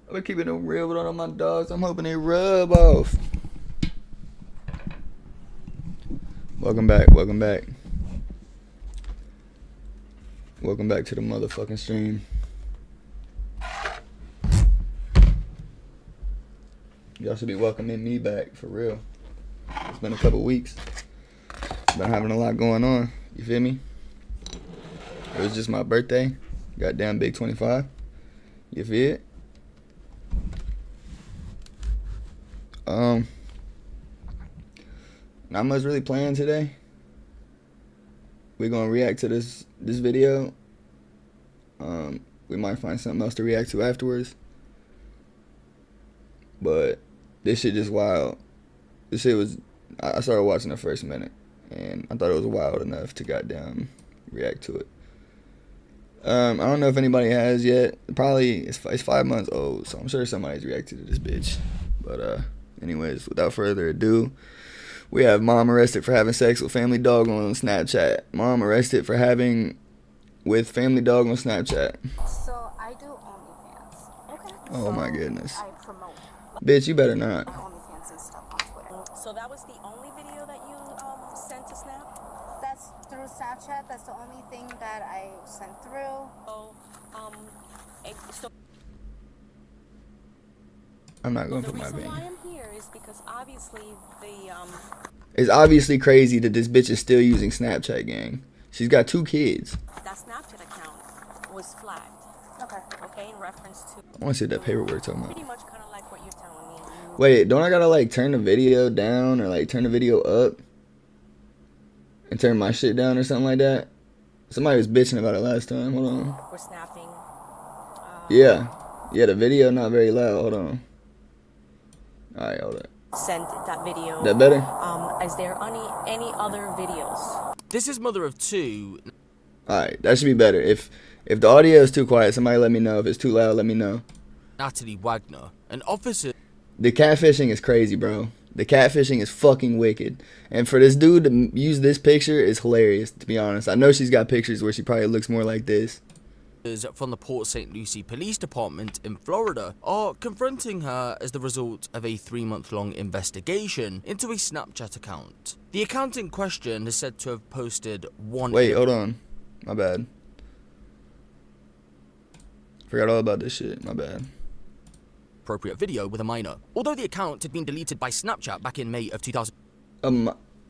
I've been keeping it real with all my dogs. I'm hoping they rub off. Welcome back. Welcome back. Welcome back to the motherfucking stream. Y'all should be welcoming me back, for real. It's been a couple weeks. Been having a lot going on. You feel me? It was just my birthday. Goddamn big 25. You feel it? Not much really planned today. We're gonna react to this video. We might find something else to react to afterwards. But this shit just wild. This shit was, I started watching the first minute and I thought it was wild enough to goddamn react to it. I don't know if anybody has yet. Probably it's 5 months old, so I'm sure somebody's reacted to this bitch. But anyways, without further ado, we have mom arrested for having sex with family dog on Snapchat. Mom arrested for having with family dog on Snapchat. So I do OnlyFans. Okay. Oh so my goodness. I promote. Bitch, you better not. OnlyFans and stuff on Twitter. So that was the only video that you sent to Snap? That's through Snapchat. That's the only thing that I sent through. So I'm not going to the put my reason vein. why I'm here is because obviously It's obviously crazy that this bitch is still using Snapchat, gang. She's got 2 kids. that Snapchat account was flagged. Okay, in reference to I want to see what that paperwork talking about. pretty much kind of like what you're telling me. Wait, don't I gotta like turn the video down or like turn the video up and turn my shit down or something like that? Somebody was bitching about it last time. Hold on. We're snapping. Yeah, the video not very loud. Hold on. All right, hold on. Sent that video. That better? Is there any other videos? This is mother of 2. All right, that should be better. If the audio is too quiet, somebody let me know. If it's too loud, let me know. Natalie Wagner, an officer. The catfishing is crazy, bro. The catfishing is fucking wicked. And for this dude to use this picture is hilarious, to be honest. I know she's got pictures where she probably looks more like this. From the Port St. Lucie Police Department in Florida are confronting her as the result of a 3-month-long investigation into a Snapchat account. The account in question is said to have posted one... Wait, hold on. My bad. Forgot all about this shit. My bad. ...appropriate video with a minor. Although the account had been deleted by Snapchat back in May of 2000...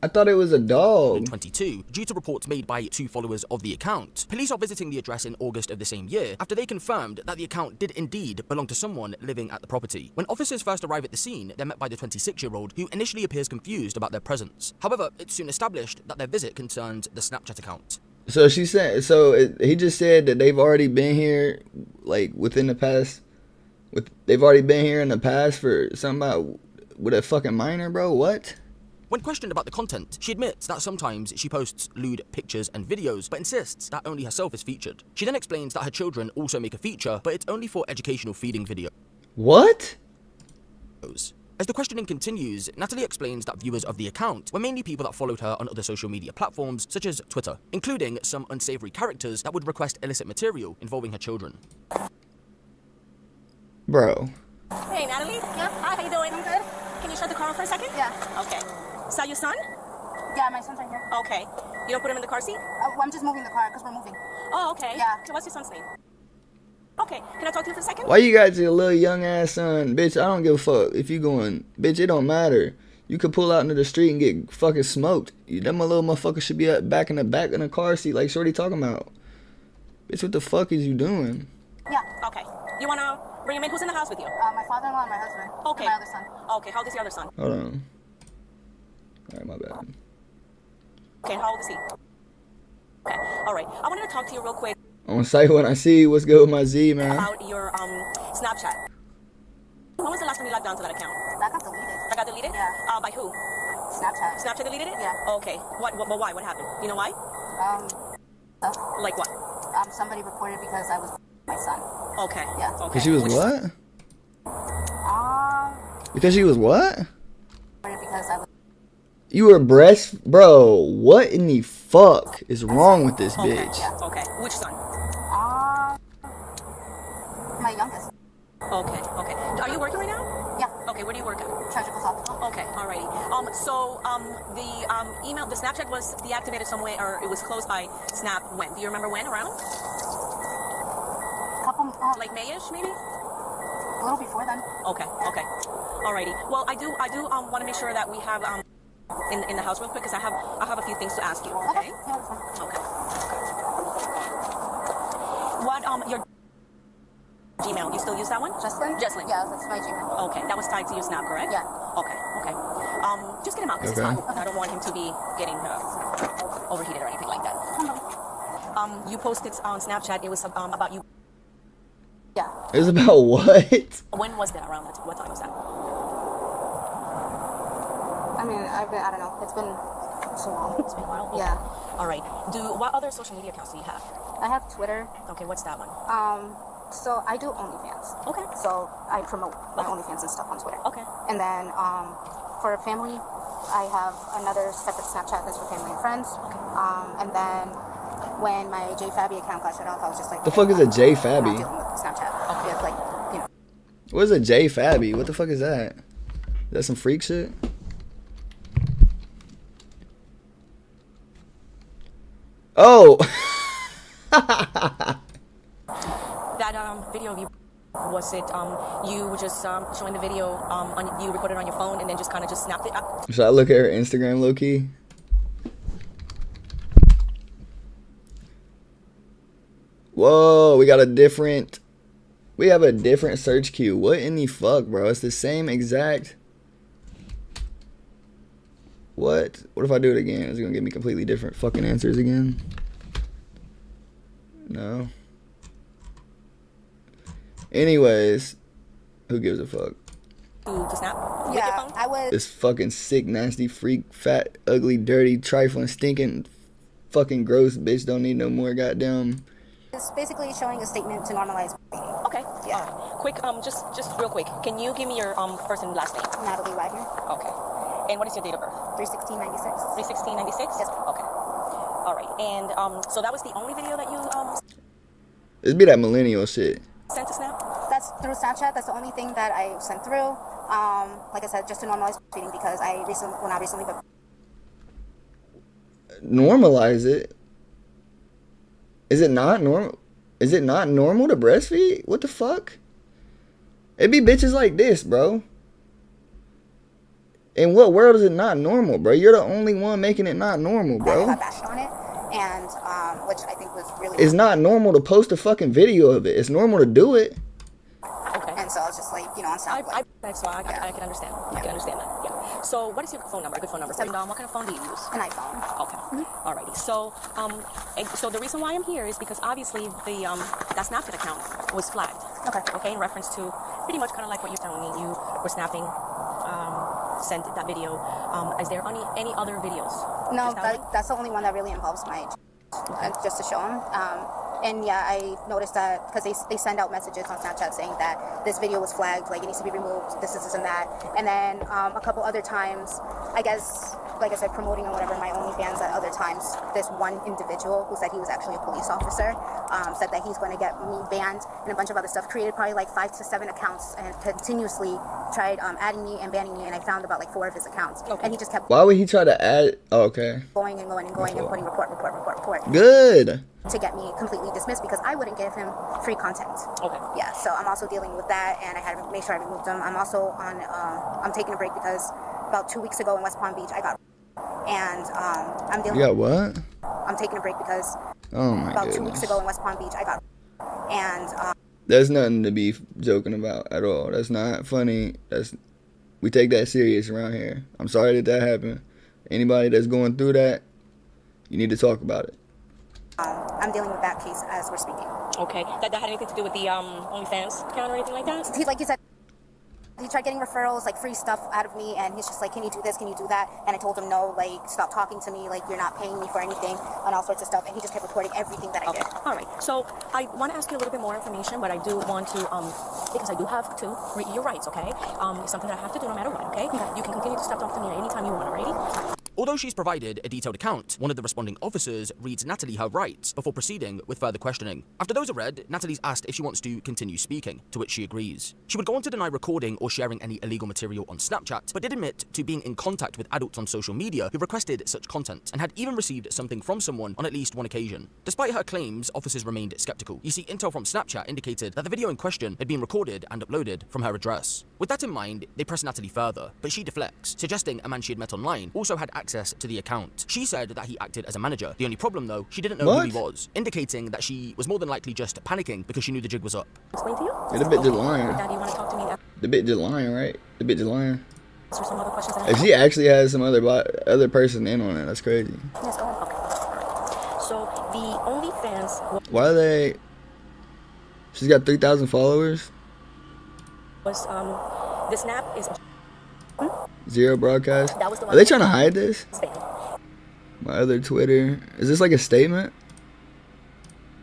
I thought it was a dog. 2022, due to reports made by 2 followers of the account. Police are visiting the address in August of the same year after they confirmed that the account did indeed belong to someone living at the property. When officers first arrive at the scene, they're met by the 26-year-old who initially appears confused about their presence. However, it's soon established that their visit concerned the Snapchat account. So she said. He just said that they've already been here, like within the past. They've already been here in the past for something about with a fucking minor, bro. What? When questioned about the content, she admits that sometimes she posts lewd pictures and videos, but insists that only herself is featured. She then explains that her children also make a feature, but it's only for educational feeding videos. What? As the questioning continues, Natalie explains that viewers of the account were mainly people that followed her on other social media platforms, such as Twitter, including some unsavory characters that would request illicit material involving her children. Bro. Hey, Natalie. Yeah. Hi, how you doing? I'm good. Can you shut the car off for a second? Yeah. Okay. Is that your son? Yeah, my son's right here. Okay. You don't put him in the car seat? Well, I'm just moving the car because we're moving. Oh, okay. Yeah. What's your son's name? Okay. Can I talk to you for a second? Why you got your little young ass son? Bitch, I don't give a fuck if you going. Bitch, it don't matter. You could pull out into the street and get fucking smoked. That my little motherfucker should be back in the car seat like Shorty talking about. Bitch, what the fuck is you doing? Yeah. Okay. You wanna bring him in? Who's in the house with you? My father-in-law and my husband. Okay. And my other son. Okay. How old is your other son? Hold on. Alright, my bad. Okay. How old is he? Okay. All right. I wanted to talk to you real quick On site when I see what's good with my Z, man. about your Snapchat. When was the last time you logged on to that account? That got deleted. That got deleted? Yeah. By who? Snapchat. Snapchat deleted it? Yeah. Okay. What? Why? What happened? You know why? Like what? Somebody reported because I was my son. Okay. Yeah. Okay. Because she was Which- what? Because she was what? Because I was. You were breast, bro. What in the fuck is wrong with this Okay. bitch? Yeah. Okay. Which son? My youngest. Okay, okay. Are you working right now? Yeah. Okay, where do you work at? Surgical hospital. Okay, alrighty. The email, the Snapchat was deactivated somewhere, or it was closed by Snap when? Do you remember when around? Couple, Like Mayish, maybe? a little before then. Okay, okay. Alrighty. Well, I do want to make sure that we have in the house real quick because I have a few things to ask you. Okay. Yeah, that's fine. Okay. What your Gmail? You still use that one? Jesslyn? Jesslyn. Yeah, that's my Gmail. Okay, that was tied to your Snap, correct? Yeah. Okay, okay. Just get him out because Okay. it's hot. I don't want him to be getting overheated or anything like that. You posted on Snapchat. It was about you. Yeah. It's about what? When was that? Around what time was that? I mean, I don't know. It's been so long. It's been a while. Okay. Yeah. All right. What other social media accounts do you have? I have Twitter. Okay, what's that one? So I do OnlyFans. Okay. So I promote my OnlyFans and stuff on Twitter. Okay. And then for family, I have another separate Snapchat that's for family and friends. And then when my JFabby account got shut off, I was just like, The fuck is a I'm JFabby? not dealing with Snapchat. Okay. It's like, you know. What is a JFabby? What the fuck is that? Is that some freak shit? Oh! That video of you, was it you were just showing the video you recorded on your phone and then just kind of just snapped it up? Should I look at her Instagram low key? Whoa, we have a different search queue. What in the fuck, bro? It's the same exact. What if I do it again? Is it gonna give me completely different fucking answers again? No. Anyways, who gives a fuck? To snap with your Yeah, phone? I was. This fucking sick, nasty, freak, fat, ugly, dirty, trifling, stinking, fucking gross bitch don't need no more goddamn. It's basically showing a statement to normalize dating. Okay. Yeah. All right. Quick, just real quick. Can you give me your first and last name? Natalie Wagner, Okay. And what is your date of birth? 31696. 31696? Yes. Okay. All right. And so that was the only video that you This be that millennial shit. sent to Snap? That's through Snapchat. That's the only thing that I sent through. Like I said, just to normalize dating because not recently, but Normalize it. Is it not normal? Is it not normal to breastfeed? What the fuck? It be bitches like this, bro. In what world is it not normal, bro? You're the only one making it not normal, I bro. got bashed on it, and which I think was really. It's not normal to post a fucking video of it. It's normal to do it. Okay. And so I was just like, on Snapchat. That's why I can understand. I can understand that. Yeah. So what is your phone number? Good phone number. And, what kind of phone do you use? An iPhone. Okay. Alrighty. So, so the reason why I'm here is because obviously that Snapchat account was flagged. Okay. Okay. In reference to pretty much kind of like what you're telling me, you were snapping, sent that video. Is there any other videos? No, Just that one? that's the only one that really involves my, just to show them. And yeah, I noticed that because they send out messages on Snapchat saying that this video was flagged, like it needs to be removed, this and that. And then a couple other times, I guess, like I said, promoting or whatever, my OnlyFans at other times, this one individual who said he was actually a police officer, said that he's going to get me banned and a bunch of other stuff, created probably like 5 to 7 accounts and continuously tried adding me and banning me, and I found about like 4 of his accounts. Okay. And he just kept Why would he try to add? Oh, okay. going and putting report Good. to get me completely dismissed because I wouldn't give him free content. Okay. Yeah, so I'm also dealing with that, and I had to make sure I removed them. I'm also on, I'm taking a break because about 2 weeks ago in West Palm Beach, I got, and I'm dealing You got what? I'm taking a break because Oh my about 2 weeks goodness. ago in West Palm Beach, I got, and That's nothing to be joking about at all. That's not funny. We take that serious around here. I'm sorry that happened. Anybody that's going through that, you need to talk about it. I'm dealing with that case as we're speaking. Okay. That had anything to do with the OnlyFans account or anything like that? Like you said, he tried getting referrals, like free stuff out of me, and he's just like, can you do this, can you do that? And I told him no, like, stop talking to me, like, you're not paying me for anything, and all sorts of stuff, and he just kept reporting everything that I Okay. did. All right. So I want to ask you a little bit more information, but I do want to, because I do have to read your rights, okay? It's something that I have to do no matter what, okay? You can continue to stop talking to me anytime you want, alrighty? Although she's provided a detailed account, one of the responding officers reads Natalie her rights before proceeding with further questioning. After those are read, Natalie's asked if she wants to continue speaking, to which she agrees. She would go on to deny recording or sharing any illegal material on Snapchat, but did admit to being in contact with adults on social media who requested such content, and had even received something from someone on at least one occasion. Despite her claims, officers remained skeptical. You see, intel from Snapchat indicated that the video in question had been recorded and uploaded from her address. With that in mind, they press Natalie further, but she deflects, suggesting a man she had met online also had access to the account. She said that he acted as a manager. The only problem, though, she didn't know who he was, indicating that she was more than likely just panicking because she knew the jig was up. Explain to you? Yeah, the bitch just lying. Daddy, you want to talk to me now? The bitch just lying, right? The bitch just lying. Is there some other questions that I If she actually has some other person in on it, that's crazy. Yes, go ahead. Okay. So the OnlyFans Why are they? She's got 3,000 followers. was the snap is 0 broadcast. That was the Are one. they trying to hide this? spam. My other Twitter. Is this like a statement?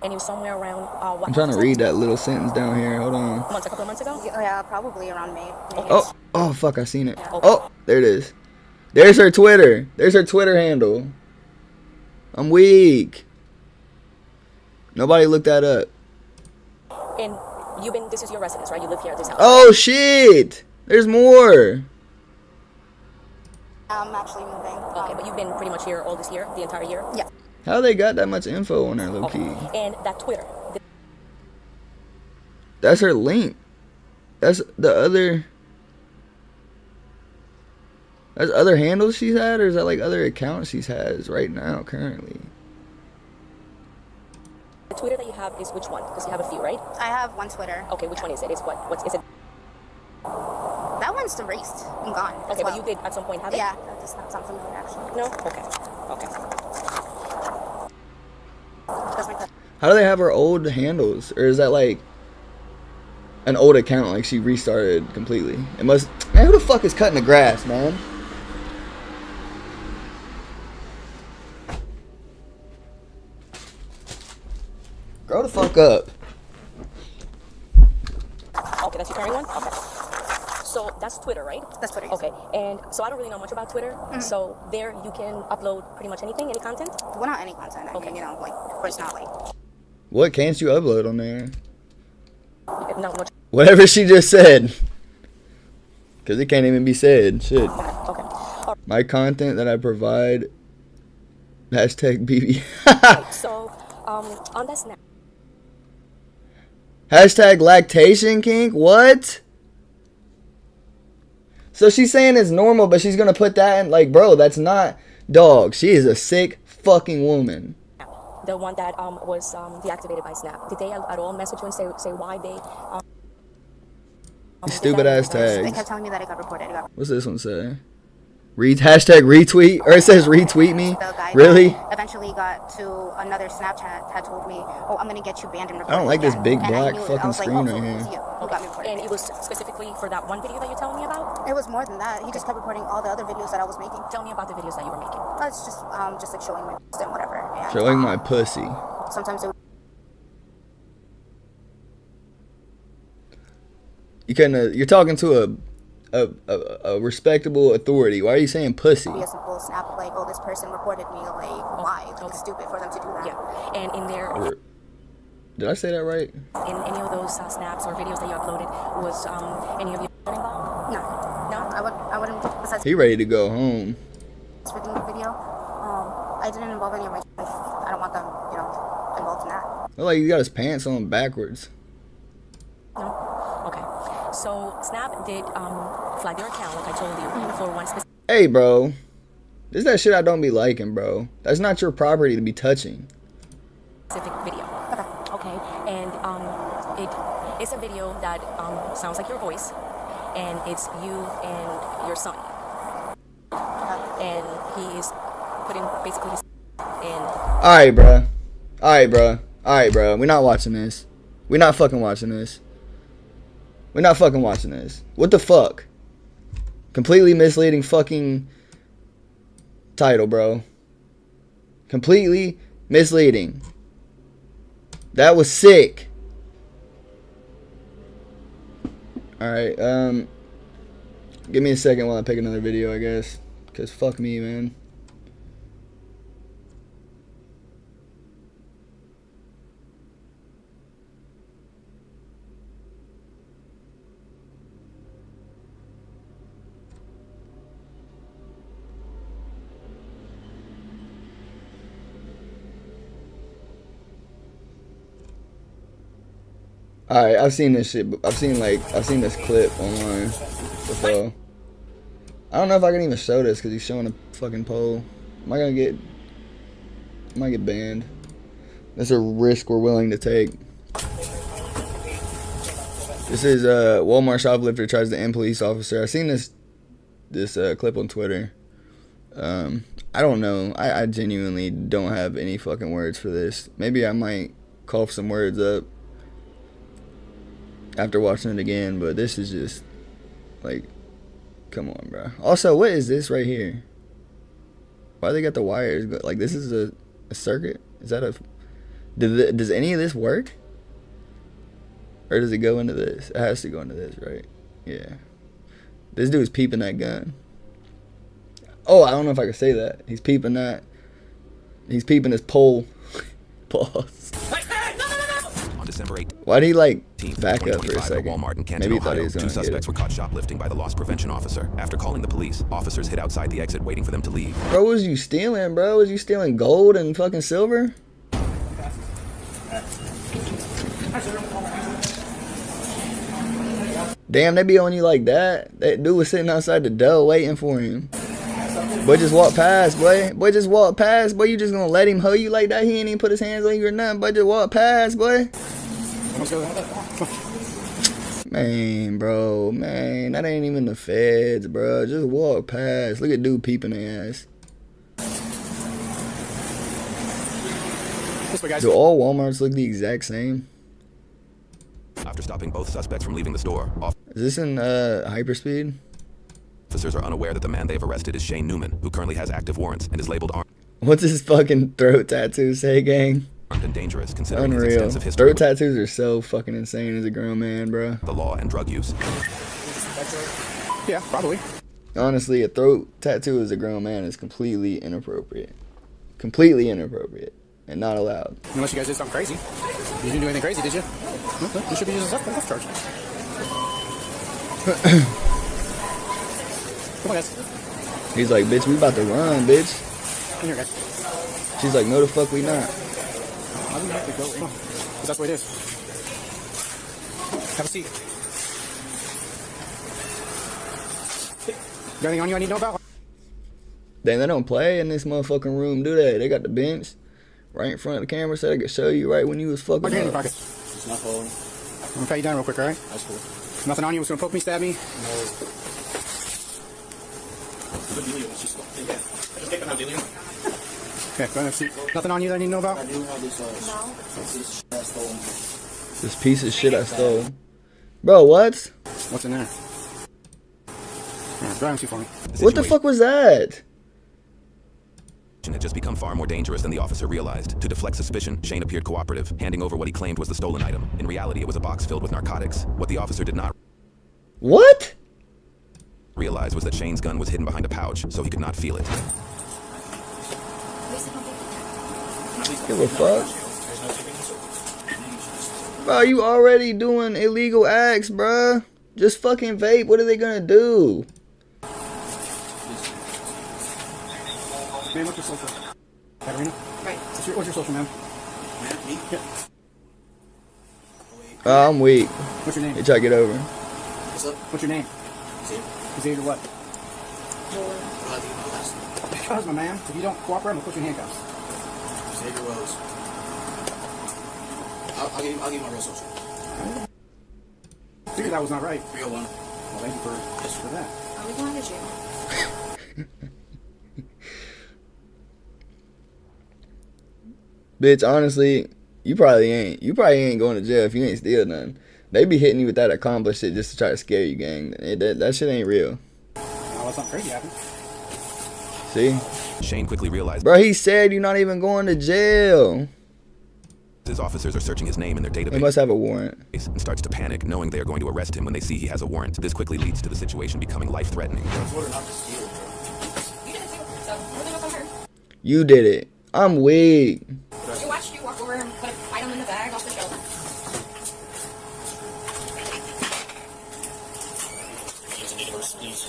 And he was somewhere around what? I'm trying to read that little sentence down here. Hold on. Months, a couple of months ago. Yeah, probably around May. Oh, fuck, I seen it. Oh, there it is. There's her Twitter. There's her Twitter handle. I'm weak. Nobody looked that up. And this is your residence, right? You live here at this house. Oh, shit. There's more. I'm actually moving. Okay, but you've been pretty much here all this year, the entire year? Yeah. How they got that much info on her, low key? And that Twitter. That's her link. That's the other. That's other handles she's had, or is that like other accounts she's has right now, currently? The Twitter that you have is which one? Because you have a few, right? I have one Twitter. Okay, which one is it? Is what is it? That one's erased and gone. Okay, but you did at some point have it? Yeah, that does not sound familiar actually. No? Okay. Okay. That's my cousin. How do they have her old handles, or is that like an old account? Like she restarted completely? It must. Man, who the fuck is cutting the grass, man? Grow the fuck up. Okay, that's your current one? Okay. So that's Twitter, right? That's Twitter. Okay, and so I don't really know much about Twitter. So there you can upload pretty much anything, any content? Well, not any content. I mean, you know, like, of course not like. What can't you upload on there? Not much. Whatever she just said. Because it can't even be said. Shit. Okay. My content that I provide. Hashtag BB. Alright, so on that snap. Hashtag lactation kink? What? So she's saying it's normal, but she's gonna put that in, like, bro, that's not. Dog, she is a sick fucking woman. The one that was deactivated by Snap. Did they at all message you and say why they? Stupid ass They tags. kept telling me that it got reported. What's this one say? Hashtag retweet, or it says retweet me. The guy Really? that eventually got to another Snapchat had told me, "Oh, I'm gonna get you banned and reported." I don't like this again." big And I black knew it. fucking I was like, screen "Oh, so right it was here." you who got me reported. And it was specifically for that one video that you're telling me about. It was more than that. He just kept reporting all the other videos that I was making. Tell me about the videos that you were making. It's just like showing my and whatever. And, Showing my pussy. Sometimes it would You're talking to a respectable authority. Why are you saying pussy? be a simple snap like, "Oh, this person reported me." Like, why? Like, it's stupid for them to do that. Yeah. And in there, Did I say that right? in any of those snaps or videos that you uploaded, was any of you involved? No, No. I wouldn't. Besides He ready to go home. this video, I didn't involve any of my. I don't want them, involved in that. Look like he got his pants on backwards. No. Okay. So Snap did flag your account, like I told you, for one Hey, bro. This is that shit I don't be liking, bro. That's not your property to be touching. specific video. Okay. And it is a video that sounds like your voice, and it's you and your son. And he is putting basically his in. Alright, bro. Alright, bro. Alright, bro. We're not watching this. We're not fucking watching this. We're not fucking watching this. What the fuck? Completely misleading fucking title, bro. Completely misleading. That was sick. Alright, give me a second while I pick another video, I guess. Because fuck me, man. Alright, I've seen this shit. I've seen this clip online before. I don't know if I can even show this because he's showing a fucking pole. I might get banned. That's a risk we're willing to take. This is Walmart shoplifter tries to end police officer. I've seen this clip on Twitter. I don't know. I genuinely don't have any fucking words for this. Maybe I might cough some words up after watching it again, but this is just like, come on, bro. Also, what is this right here? Why they got the wires? Like, this is a circuit? Is that a... Does any of this work? Or does it go into this? It has to go into this, right? Yeah. This dude's peeping that gun. Oh, I don't know if I can say that. He's peeping that. He's peeping his pole. Pause. On December 8th, Why'd he like back up for a second? Walmart in Canton, Maybe he thought he Ohio, was gonna two suspects get were caught shoplifting by the loss prevention officer. After calling the police, officers hid outside the exit waiting for them to leave. Bro, what was you stealing, bro? Was you stealing gold and fucking silver? Damn, they be on you like that. That dude was sitting outside the door waiting for him. Boy, just walk past, boy. Boy, just walk past. Boy, you just gonna let him hoe you like that? He ain't even put his hands on you or nothing. Boy, just walk past, boy. Man, bro, man, that ain't even the feds, bro. Just walk past. Look at dude peeping their ass. Do all Walmarts look the exact same? After stopping both suspects from leaving the store, Is this in hyperspeed? officers are unaware that the man they've arrested is Shane Newman, who currently has active warrants and is labeled What's his fucking throat tattoo say, gang? armed and dangerous, considering his Unreal. extensive history Throat tattoos are so fucking insane as a grown man, bro. with the law and drug use. Yeah, probably. Honestly, a throat tattoo as a grown man is completely inappropriate. Completely inappropriate. And not allowed. Unless you guys did something crazy. You didn't do anything crazy, did you? Okay. You should be using a self charge. Come on, guys. He's like, bitch, we about to run, bitch. Come here, guys. She's like, no the fuck we not. Why do we have to go? Come on. 'Cause that's what it is. Have a seat. Got anything on you I need to know about? Damn, they don't play in this motherfucking room, do they? They got the bench right in front of the camera so they could show you right when you was fucking Put your hand in your up. pocket. It's not falling. I'm gonna pat you down real quick, alright? That's cool. Nothing on you was gonna poke me, stab me? No. Just take another deal. Okay, go ahead, seat. Nothing on you that I need to know about? I do have this, this shit I stole. This piece of shit I stole. Bro, what? What's in there? Alright, grab and see for me. What the fuck was that? Had just become far more dangerous than the officer realized. To deflect suspicion, Shane appeared cooperative, handing over what he claimed was the stolen item. In reality, it was a box filled with narcotics. What the officer did not What? realize was that Shane's gun was hidden behind a pouch, so he could not feel it. Give a fuck. Bro, you already doing illegal acts, bro. Just fucking vape. What are they gonna do? Ma'am, what's your social? Katarina? Right. What's your social, ma'am? Me? Yeah. Oh, I'm weak. What's your name? Hey, try to get over. What's up? What's your name? Xavier. Xavier what? How do you know that? Because, my man, if you don't cooperate, I'm gonna put you in handcuffs. Xavier Rose. I'll give you my real social. Figured that was not right. 301. Well, thank you for that. Are we going to jail? Bitch, honestly, you probably ain't. You probably ain't going to jail if you ain't steal nothing. They be hitting you with that accomplished shit just to try to scare you, gang. That shit ain't real. Well, something crazy happened. See? Shane quickly realized Bro, he said you're not even going to jail. his officers are searching his name in their He database. must have a warrant. And starts to panic, knowing they are going to arrest him when they see he has a warrant. This quickly leads to the situation becoming life-threatening. You did it. I'm weak. You watched you walk over and put an item in the bag off the shelf. Please.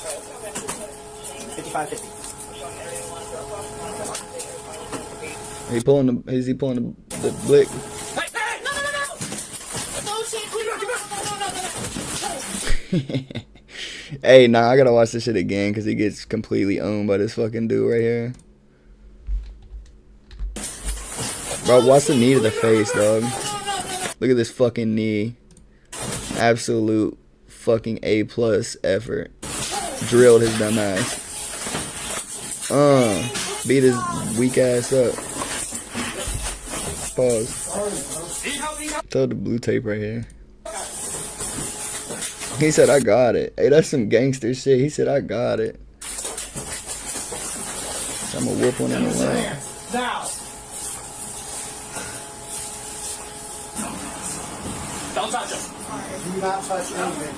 5550. Is he pulling the blick? Hey, no! Don't shit, clear Hey, nah, I gotta watch this shit again because he gets completely owned by this fucking dude right here. Bro, watch the knee to the face, dog. Look at this fucking knee. Absolute fucking A+ effort. Drilled his dumb ass. Beat his weak ass up. Pause. Throw the blue tape right here. He said, I got it. Hey, that's some gangster shit. He said, I got it. I'm gonna whoop one in the line. Don't touch him. Do not touch anything.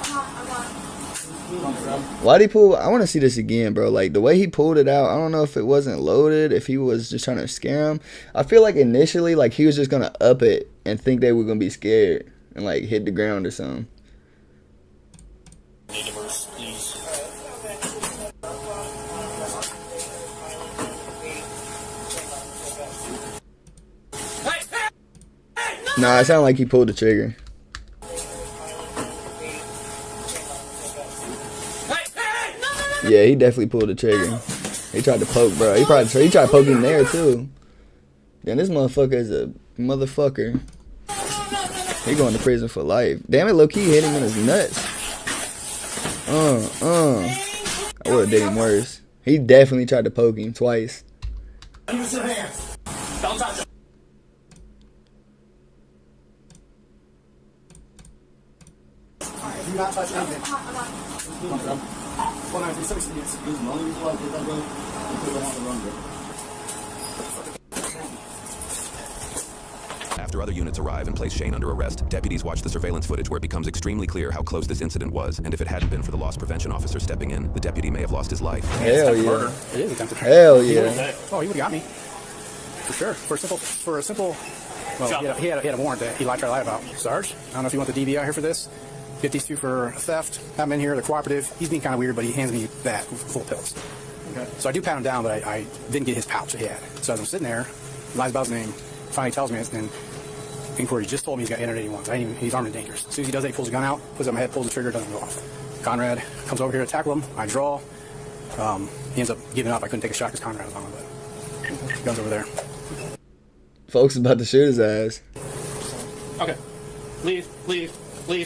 Why'd he pull? I want to see this again, bro. Like, the way he pulled it out, I don't know if it wasn't loaded, if he was just trying to scare him. I feel like initially, like, he was just going to up it and think they were going to be scared and, like, hit the ground or something. Neighbors, please. Nah, it sounded like he pulled the trigger. Yeah, he definitely pulled the trigger. He tried to poke, bro. He tried to poke him there too. Then this motherfucker is a motherfucker. He going to prison for life. Damn it, low key hit him in his nuts. I would have did him worse. He definitely tried to poke him twice. Use your hands. Don't touch him. Do not touch anything. Well, no, it's the only reason why I did that, bro, because I want to run, bro. After other units arrive and place Shane under arrest, deputies watch the surveillance footage where it becomes extremely clear how close this incident was, and if it hadn't been for the loss prevention officer stepping in, the deputy may have lost his life. Hell yeah. It is attempted. Hell yeah. Oh, he would have got me. For sure. For a simple, well, he had a warrant that he tried to lie about. Sarge, I don't know if you want the DVI here for this. Get these two for theft. Have them in here. They're cooperative. He's being kind of weird, but he hands me that full of pills. Okay. So I do pat him down, but I didn't get his pouch that he had. So as I'm sitting there, he lies about his name, finally tells me, and inquiry just told me he's got 881. He's armed and dangerous. As soon as he does that, he pulls the gun out, puts it on my head, pulls the trigger, doesn't go off. Conrad comes over here to tackle him. I draw. He ends up giving up. I couldn't take a shot because Conrad was on him, but the gun's over there. Folks about to shoot his ass. Okay. Leave. Who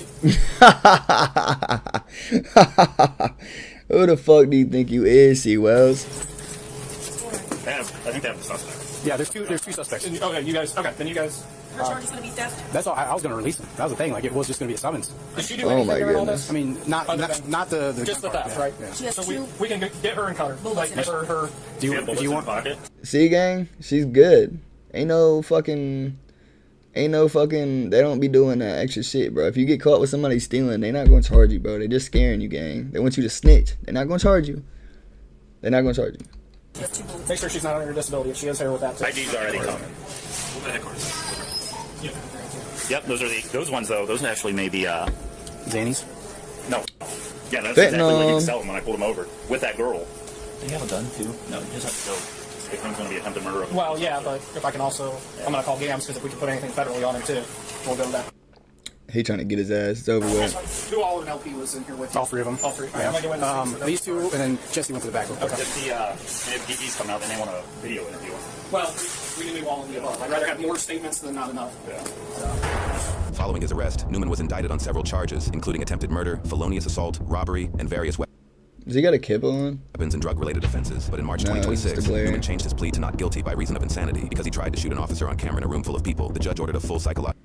the fuck do you think you is, C. Wells? I think they have the suspect. Yeah, there's two suspects. Okay, you guys. Her charge is going to be theft. That's all. I was going to release him. That was the thing. Like, it was just going to be a summons. Did she do Oh anything my during all goodness. this? I mean, not the Just the gun part, theft, yeah. right? Yeah. She has So two. we can get her in cutter. Like, get her. Do you bullets if you in want? the pocket. See, gang? She's good. Ain't no fucking. They don't be doing that extra shit, bro. If you get caught with somebody stealing, they not gonna charge you, bro. They just scaring you, gang. They want you to snitch. They're not gonna charge you. Make sure she's not on her disability. If she has hair with that too. ID's already coming. Yep, those ones though. Those actually may be Zannies. no. Yeah, that's Fentanyl. exactly what he was selling when I pulled him over with that girl. Do you have a gun too? No, you just have to go. If I'm going to be attempted murder. Well, yeah, but if I can also, I'm gonna call GAMS because if we can put anything federally on him too, we'll go with that. He trying to get his ass. It's over with. Who all in LP was in here with you? All three of them. All three. How many witnesses? These two, and then Jesse went to the back. Okay. If DP's come out, then they want a video interview. Well, we can do all of the above. I'd rather have more statements than not enough. Following his arrest, Newman was indicted on several charges, including attempted murder, felonious assault, robbery, and various Does he got a kipple on? weapons and drug-related offenses. But in March No, it's 2026, the glare. Newman changed his plea to not guilty by reason of insanity because he tried to shoot an officer on camera in a room full of people. The judge ordered a full psychological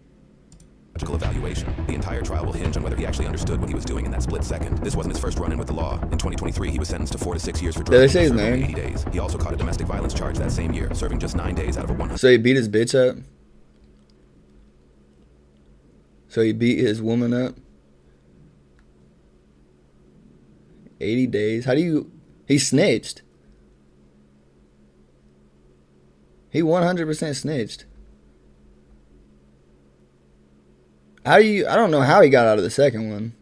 evaluation. The entire trial will hinge on whether he actually understood what he was doing in that split second. This wasn't his first run-in with the law. In 2023, he was sentenced to 4 to 6 years for Did they drugs say his and served only name? 80 days. He also caught a domestic violence charge that same year, serving just 9 days out of a 100. So he beat his bitch up? So he beat his woman up? 80 days? How do you... He snitched. He 100% snitched. How do you... I don't know how he got out of the second one.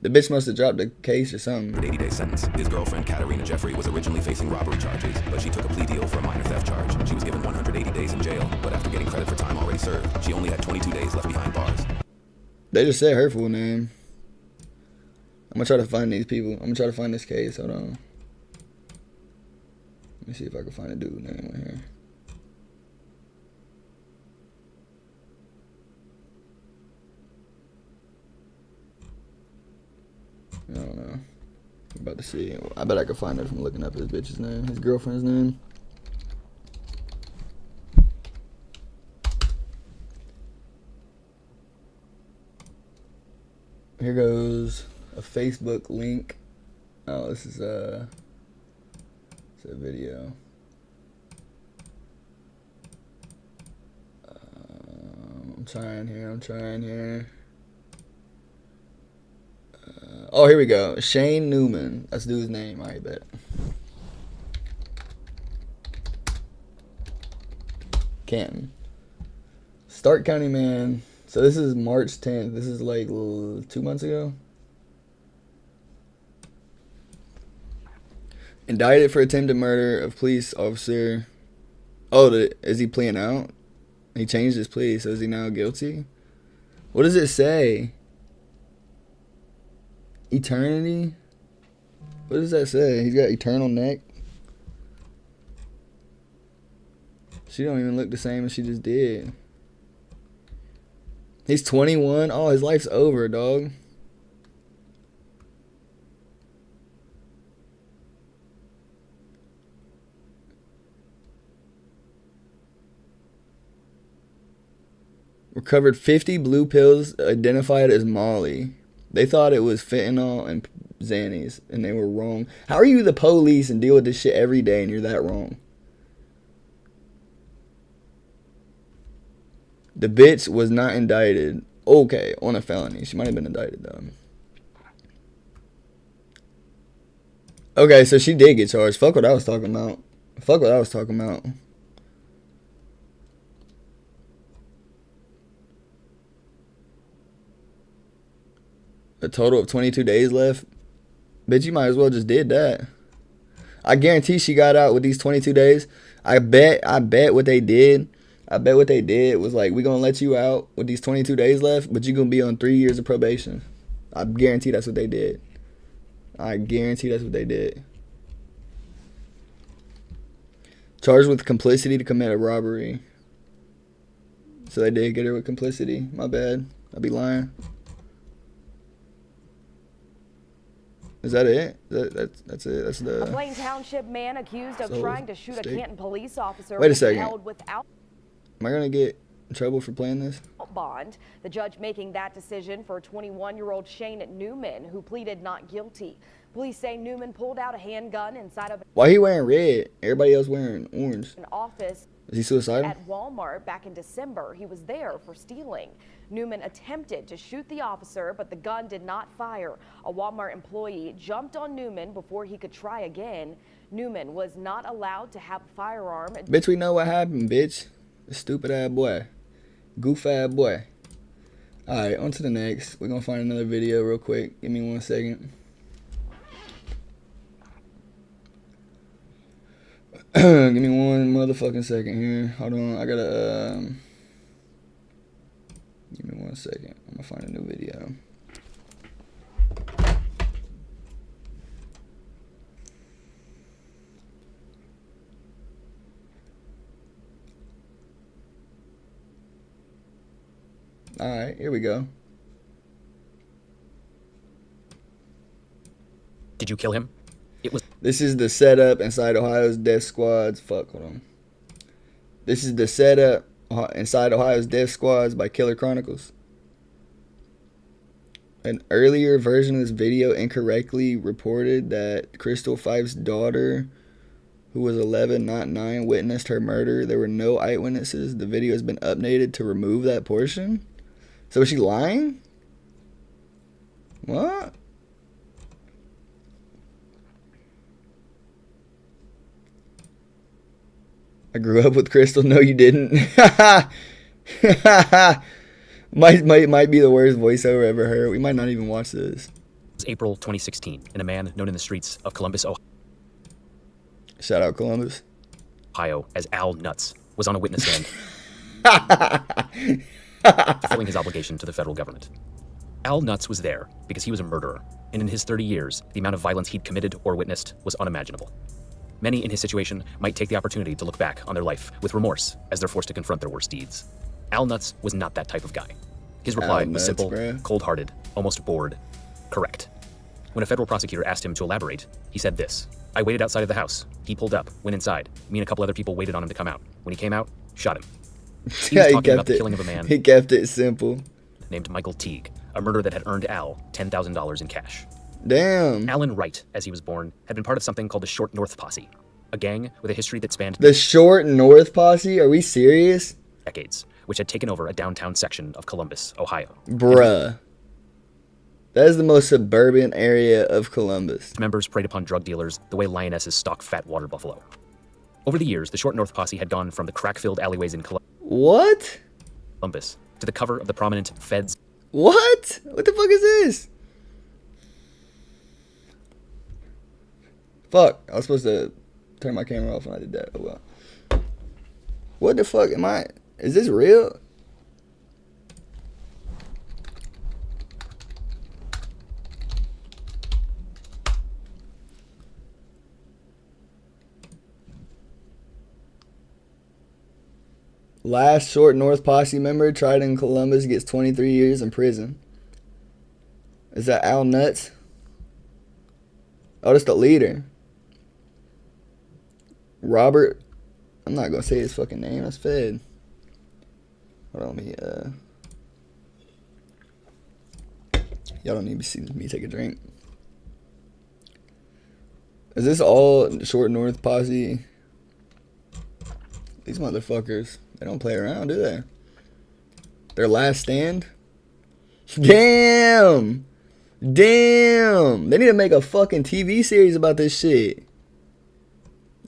The bitch must have dropped the case or something. 80-day sentence. His girlfriend, Katarina Jeffrey, was originally facing robbery charges, but she took a plea deal for a minor theft charge. She was given 180 days in jail, but after getting credit for time already served, she only had 22 days left behind bars. They just said her full name. I'm gonna try to find these people. I'm gonna try to find this case. Hold on. Let me see if I can find a dude name right here. I don't know. I'm about to see. I bet I can find it from looking up his bitch's name, his girlfriend's name. Here goes a Facebook link. Oh, this is it's a video. I'm trying here. Oh, here we go. Shane Newman. That's the dude's name. I bet. Canton. Stark County man. So this is March 10th. This is like 2 months ago. Indicted for attempted murder of police officer. Oh, is he pleading out? He changed his plea, so is he now guilty? What does it say? Eternity? What does that say? He's got eternal neck. She don't even look the same as she just did. He's 21. Oh, his life's over, dog. Recovered 50 blue pills identified as Molly. They thought it was fentanyl and Xannies, and they were wrong. How are you the police and deal with this shit every day and you're that wrong? The bitch was not indicted. Okay, on a felony. She might have been indicted, though. Okay, so she did get charged. Fuck what I was talking about. A total of 22 days left. Bitch, you might as well just did that. I guarantee she got out with these 22 days. I bet what they did was like, we gonna let you out with these 22 days left, but you're gonna be on 3 years of probation. I guarantee that's what they did. Charged with complicity to commit a robbery. So they did get her with complicity. My bad. I'd be lying. Is that it? That's it. That's the. A Blaine Township man accused of trying to shoot a Canton police officer. Wait a second. Held without. Am I gonna get in trouble for playing this? Bond. The judge making that decision for 21-year-old Shane Newman, who pleaded not guilty. Police say Newman pulled out a handgun inside of. Why he wearing red? Everybody else wearing orange. An office. Is he suicidal? At Walmart back in December. He was there for stealing. Newman attempted to shoot the officer, but the gun did not fire. A Walmart employee jumped on Newman before he could try again. Newman was not allowed to have a firearm. Bitch, we know what happened, bitch. Stupid ass boy. Goof ass boy. Alright, on to the next. We're gonna find another video real quick. Give me 1 second. Give me 1 motherfucking second here. Hold on, I gotta give me 1 second. I'm gonna find a new video. Alright, here we go. Did you kill him? It was. This is the setup inside Ohio's death squads. Fuck, hold on. This is the setup inside Ohio's death squads by Killer Chronicles. An earlier version of this video incorrectly reported that Crystal Fife's daughter, who was 11, not 9, witnessed her murder. There were no eyewitnesses. The video has been updated to remove that portion. So is she lying? What? I grew up with Crystal. No, you didn't. might be the worst voiceover ever heard. We might not even watch this. It was April 2016, and a man known in the streets of Columbus, Shout out Columbus, Ohio, as Al Nuts, was on a witness stand, fulfilling his obligation to the federal government. Al Nuts was there because he was a murderer. and in his 30 years, the amount of violence he'd committed or witnessed was unimaginable. Many in his situation might take the opportunity to look back on their life with remorse as they're forced to confront their worst deeds. Al Nuts was not that type of guy. His reply was simple, cold-hearted, almost bored, correct. When a federal prosecutor asked him to elaborate, he said this: "I waited outside of the house. He pulled up, went inside. Me and a couple other people waited on him to come out. When he came out, shot him." He was talking about the killing of a man. He kept it simple. Named Michael Teague, a murder that had earned Al $10,000 in cash. Damn. Alan Wright, as he was born, had been part of something called the Short North Posse, a gang with a history that spanned the Short North Posse? Are we serious? Decades, which had taken over a downtown section of Columbus, Ohio. Bruh. That is the most suburban area of Columbus. Members preyed upon drug dealers the way lionesses stalk fat water buffalo. Over the years, the Short North Posse had gone from the crack-filled alleyways in What? Columbus to the cover of the prominent Feds. What? What the fuck is this? Fuck. I was supposed to turn my camera off when I did that. Oh well. What the fuck am I? Is this real? Last Short North Posse member tried in Columbus gets 23 years in prison. Is that Al Nuts? Oh, that's the leader. Robert. I'm not gonna say his fucking name. That's Fed. Hold on, let me y'all don't need to see me take a drink. Is this all Short North Posse? These motherfuckers, they don't play around, do they? Their last stand? Damn! Damn! They need to make a fucking TV series about this shit.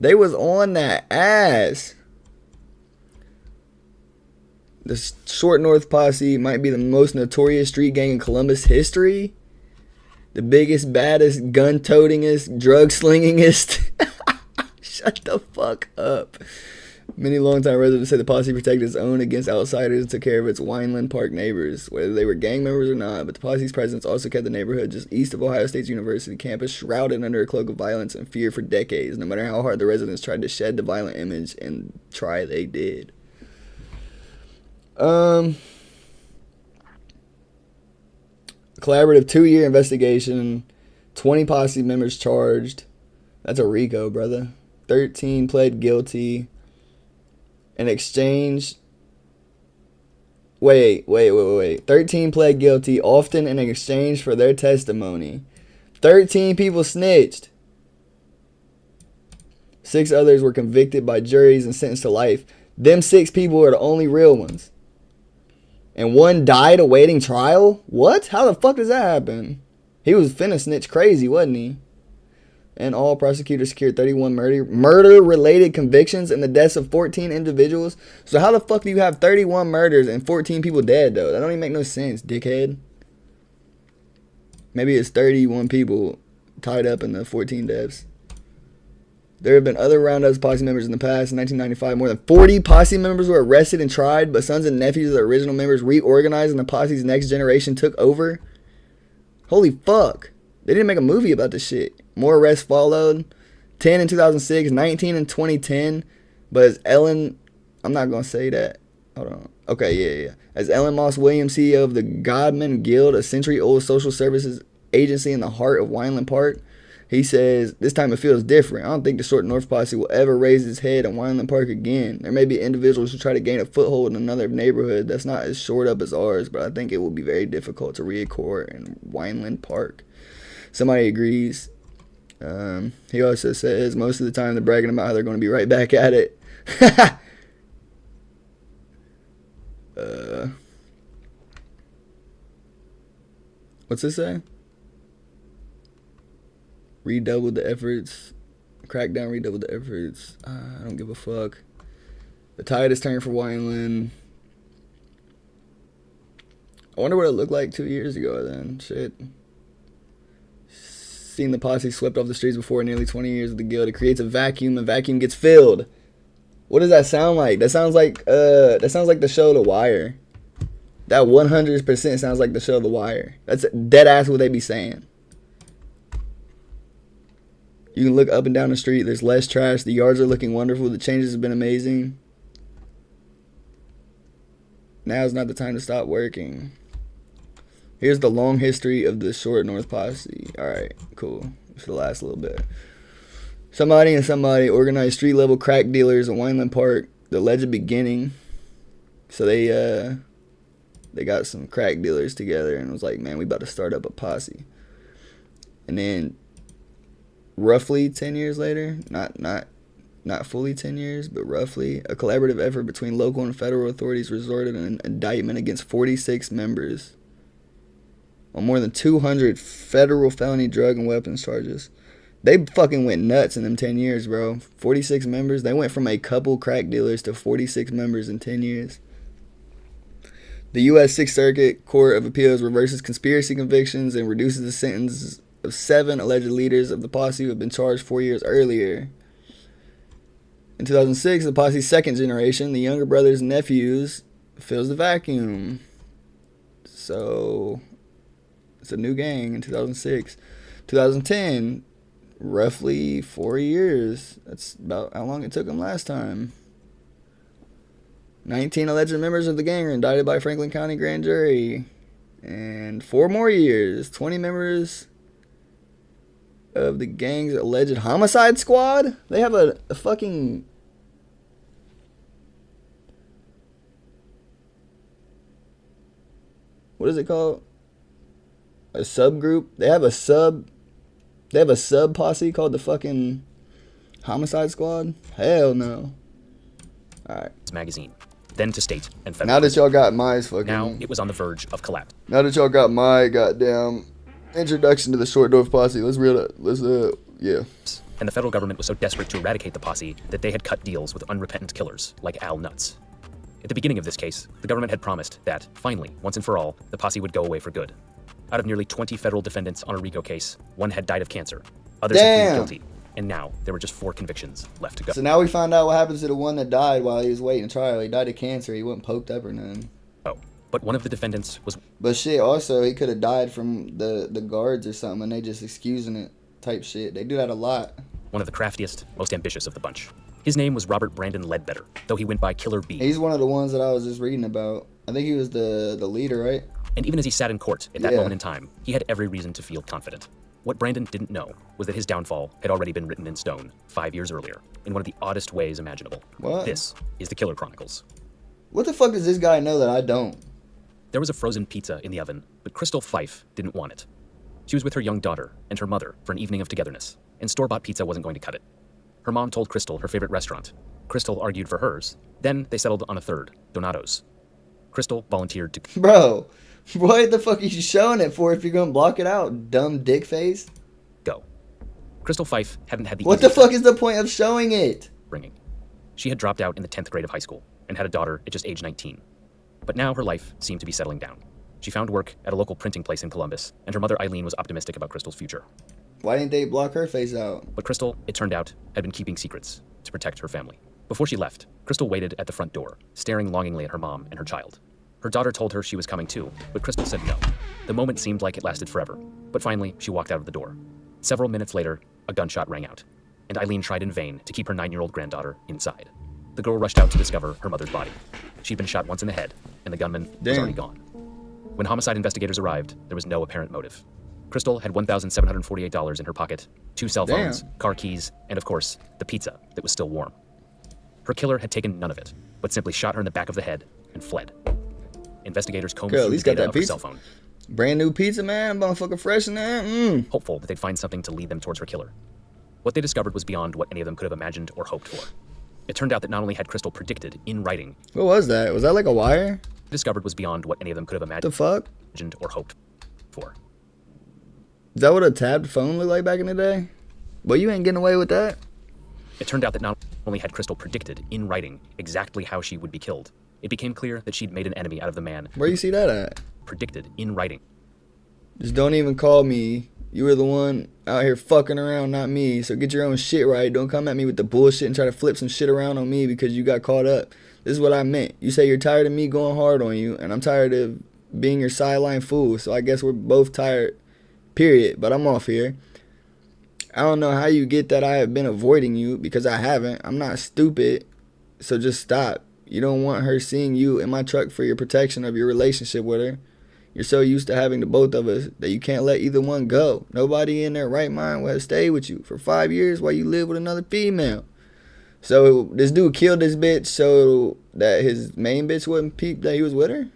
They was on that ass. The Short North Posse might be the most notorious street gang in Columbus history. The biggest, baddest, gun-totingest, drug-slingingest. Shut the fuck up. Many longtime residents say the posse protected its own against outsiders and took care of its Wineland Park neighbors, whether they were gang members or not. But the posse's presence also kept the neighborhood just east of Ohio State's University campus shrouded under a cloak of violence and fear for decades, no matter how hard the residents tried to shed the violent image, and try they did. Collaborative 2-year investigation, 20 posse members charged. That's a RICO, brother. 13 pled guilty. In exchange, wait. 13 pled guilty, often in exchange for their testimony. 13 people snitched. 6 others were convicted by juries and sentenced to life. Them 6 people are the only real ones. And 1 died awaiting trial? What? How the fuck does that happen? He was finna snitch crazy, wasn't he? And all prosecutors secured 31 murder-related convictions and the deaths of 14 individuals. So how the fuck do you have 31 murders and 14 people dead, though? That don't even make no sense, dickhead. Maybe it's 31 people tied up in the 14 deaths. There have been other roundups of posse members in the past. In 1995, more than 40 posse members were arrested and tried, but sons and nephews of the original members reorganized and the posse's next generation took over. Holy fuck. They didn't make a movie about this shit. More arrests followed. 10 in 2006, 19 in 2010. But as Ellen... I'm not going to say that. Hold on. Okay, yeah. As Ellen Moss Williams, CEO of the Godman Guild, a century-old social services agency in the heart of Wineland Park, he says, this time it feels different. I don't think the Short North Posse will ever raise its head in Wineland Park again. There may be individuals who try to gain a foothold in another neighborhood that's not as shored up as ours, but I think it will be very difficult to reoccur in Wineland Park. Somebody agrees. He also says most of the time they're bragging about how they're going to be right back at it. What's this say? Redoubled the efforts. Crackdown redoubled the efforts. I don't give a fuck. The tide is turning for Wineland. I wonder what it looked like 2 years ago then. Shit. Seen the posse swept off the streets before nearly 20 years of the guild. It creates a vacuum, and vacuum gets filled. What does that sound like? That sounds like the show The Wire. That 100% sounds like the show The Wire. That's dead ass what they be saying. You can look up and down the street. There's less trash. The yards are looking wonderful. The changes have been amazing. Now's not the time to stop working. Here's the long history of the Short North Posse. Alright, cool. This will last a little bit. Somebody and somebody organized street-level crack dealers in Wineland Park. The alleged beginning. So they got some crack dealers together and was like, man, we about to start up a posse. And then roughly 10 years later, not fully 10 years, but roughly, a collaborative effort between local and federal authorities resulted in an indictment against 46 members on more than 200 federal felony drug and weapons charges. They fucking went nuts in them 10 years, bro. 46 members. They went from a couple crack dealers to 46 members in 10 years. The U.S. Sixth Circuit Court of Appeals reverses conspiracy convictions and reduces the sentence of 7 alleged leaders of the posse who had been charged 4 years earlier. In 2006, the posse's second generation, the younger brothers and nephews, fills the vacuum. So, it's a new gang in 2006. 2010, roughly 4 years. That's about how long it took them last time. 19 alleged members of the gang are indicted by Franklin County Grand Jury. And 4 more years. 20 members of the gang's alleged homicide squad. They have a fucking... What is it called? A subgroup? They have a sub posse called the fucking homicide squad? Hell no. Alright. Magazine. Then to state and federal. Now that y'all got my fucking... Now it was on the verge of collapse. Now that y'all got my goddamn introduction to the Short North Posse, let's reel it. Yeah. And the federal government was so desperate to eradicate the posse that they had cut deals with unrepentant killers like Al Nuts. At the beginning of this case, the government had promised that, finally, once and for all, the posse would go away for good. Out of nearly 20 federal defendants on a RICO case, 1 had died of cancer. Others had pleaded guilty. And now, there were just 4 convictions left to go. So now we find out what happens to the one that died while he was waiting trial. He died of cancer. He wasn't poked up or nothing. Oh, but one of the defendants was... But shit, also, he could have died from the guards or something, and they just excusing it type shit. They do that a lot. One of the craftiest, most ambitious of the bunch. His name was Robert Brandon Ledbetter, though he went by Killer B. He's one of the ones that I was just reading about. I think he was the leader, right? And even as he sat in court at that moment in time, he had every reason to feel confident. What Brandon didn't know was that his downfall had already been written in stone 5 years earlier, in one of the oddest ways imaginable. What? This is the Killer Chronicles. What the fuck does this guy know that I don't? There was a frozen pizza in the oven, but Crystal Fife didn't want it. She was with her young daughter and her mother for an evening of togetherness, and store-bought pizza wasn't going to cut it. Her mom told Crystal her favorite restaurant. Crystal argued for hers. Then they settled on a third, Donato's. Crystal volunteered to... Bro, what the fuck are you showing it for if you're gonna block it out, dumb dick face? Go. Crystal Fife hadn't had the... What the fuck is the point of showing it? Ringing. She had dropped out in the 10th grade of high school and had a daughter at just age 19. But now her life seemed to be settling down. She found work at a local printing place in Columbus, and her mother Eileen was optimistic about Crystal's future. Why didn't they block her face out? But Crystal, it turned out, had been keeping secrets to protect her family. Before she left, Crystal waited at the front door, staring longingly at her mom and her child. Her daughter told her she was coming too, but Crystal said no. The moment seemed like it lasted forever, but finally she walked out of the door. Several minutes later, a gunshot rang out, and Eileen tried in vain to keep her 9-year-old granddaughter inside. The girl rushed out to discover her mother's body. She'd been shot once in the head, and the gunman was already gone. When homicide investigators arrived, there was no apparent motive. Crystal had $1,748 in her pocket, 2 cell phones, car keys, and of course, the pizza that was still warm. Her killer had taken none of it, but simply shot her in the back of the head and fled. Investigators combed through the data of her cell phone. Brand new pizza, man. Motherfucking fresh in there. Hopeful that they'd find something to lead them towards her killer. What they discovered was beyond what any of them could have imagined or hoped for. It turned out that not only had Crystal predicted in writing... What was that? Was that like a wire? Discovered was beyond what any of them could have imagined. The fuck? Or hoped for. Is that what a tabbed phone looked like back in the day? Well, you ain't getting away with that. It turned out that not only had Crystal predicted in writing exactly how she would be killed, it became clear that she'd made an enemy out of the man. Where you see that at? Predicted in writing. Just don't even call me. You were the one out here fucking around, not me. So get your own shit right. Don't come at me with the bullshit and try to flip some shit around on me because you got caught up. This is what I meant. You say you're tired of me going hard on you, and I'm tired of being your sideline fool. So I guess we're both tired, period. But I'm off here. I don't know how you get that I have been avoiding you, because I haven't. I'm not stupid. So just stop. You don't want her seeing you in my truck for your protection of your relationship with her. You're so used to having the both of us that you can't let either one go. Nobody in their right mind will have stayed with you for 5 years while you live with another female. So this dude killed this bitch so that his main bitch wouldn't peep that he was with her?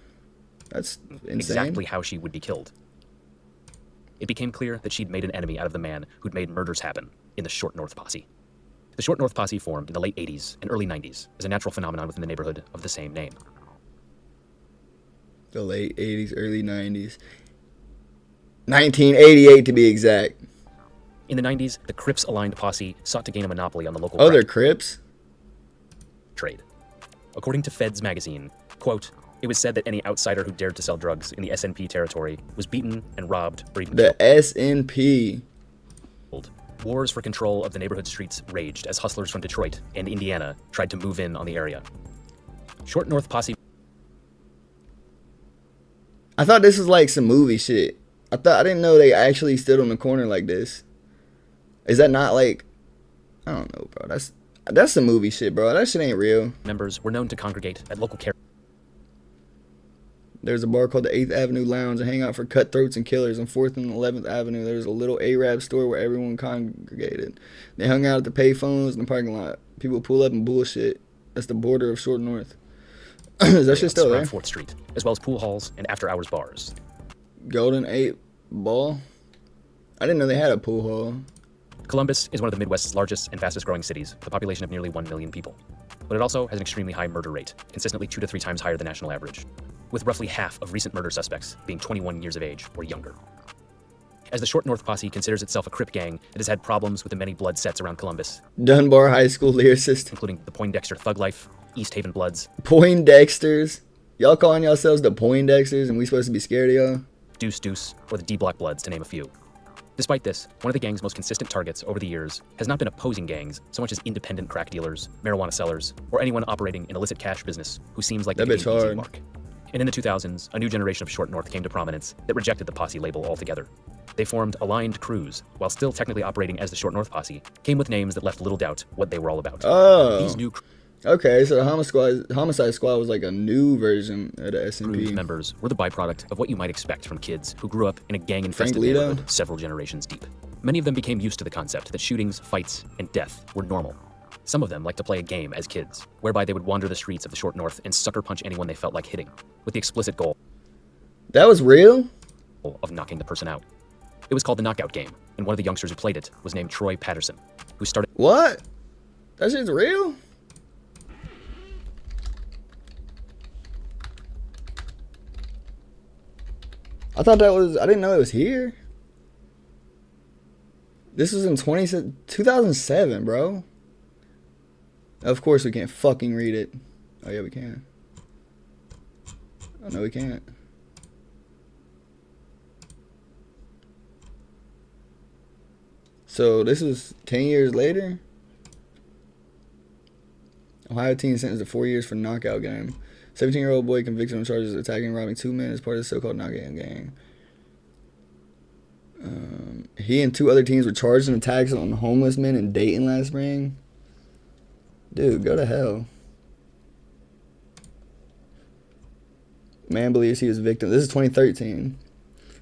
That's insane. Exactly how she would be killed. It became clear that she'd made an enemy out of the man who'd made murders happen in the Short North Posse. The Short North Posse formed in the late 80s and early 90s as a natural phenomenon within the neighborhood of the same name. The late 80s, early 90s. 1988 to be exact. In the 90s, the Crips-aligned posse sought to gain a monopoly on the local they're Crips? trade. According to Feds magazine, quote, it was said that any outsider who dared to sell drugs in the SNP territory was beaten and robbed or even killed. The SNP. Wars for control of the neighborhood streets raged as hustlers from Detroit and Indiana tried to move in on the area. Short North Posse. I thought this was like some movie shit. I didn't know they actually stood on the corner like this. Is that not like, I don't know, bro. That's some movie shit, bro. That shit ain't real. Members were known to congregate at local There's a bar called the 8th Avenue Lounge, a hangout for cutthroats and killers. On 4th and 11th Avenue, there's a little Arab store where everyone congregated. They hung out at the payphones in the parking lot. People pull up and bullshit. That's the border of Short North. Is that shit still there? 4th Street, as well as pool halls and after-hours bars. Golden 8 Ball? I didn't know they had a pool hall. Columbus is one of the Midwest's largest and fastest-growing cities, with a population of nearly 1 million people. But it also has an extremely high murder rate, consistently 2 to 3 times higher than national average, with roughly half of recent murder suspects being 21 years of age or younger. As the Short North Posse considers itself a Crip gang, it has had problems with the many blood sets around Columbus. Dunbar High School lyricist. Including the Poindexter Thug Life, East Haven Bloods. Poindexters? Y'all calling yourselves the Poindexters and we supposed to be scared of y'all? Deuce Deuce, or the D-Block Bloods, to name a few. Despite this, one of the gang's most consistent targets over the years has not been opposing gangs so much as independent crack dealers, marijuana sellers, or anyone operating an illicit cash business who seems like they could be an easy mark. And in the 2000s, a new generation of Short North came to prominence that rejected the posse label altogether. They formed aligned crews, while still technically operating as the Short North Posse, came with names that left little doubt what they were all about. Oh. These new okay, so the Homicide Squad was like a new version of the SNP. Members were the byproduct of what you might expect from kids who grew up in a gang-infested neighborhood several generations deep. Many of them became used to the concept that shootings, fights, and death were normal. Some of them liked to play a game as kids, whereby they would wander the streets of the Short North and sucker punch anyone they felt like hitting, with the explicit goal. That was real? Of knocking the person out. It was called the Knockout Game, and one of the youngsters who played it was named Troy Patterson, who started. What? That shit's real? I didn't know it was here. This was in 2007, bro. Of course we can't fucking read it. Oh yeah, we can. Oh no, we can't. So this was 10 years later. Ohio teen sentenced to 4 years for knockout game. 17-year-old boy convicted on charges of attacking and robbing 2 men as part of the so-called knockout gang. He and 2 other teens were charged in attacks on homeless men in Dayton last spring. Dude, go to hell. Man believes he was victim. This is 2013.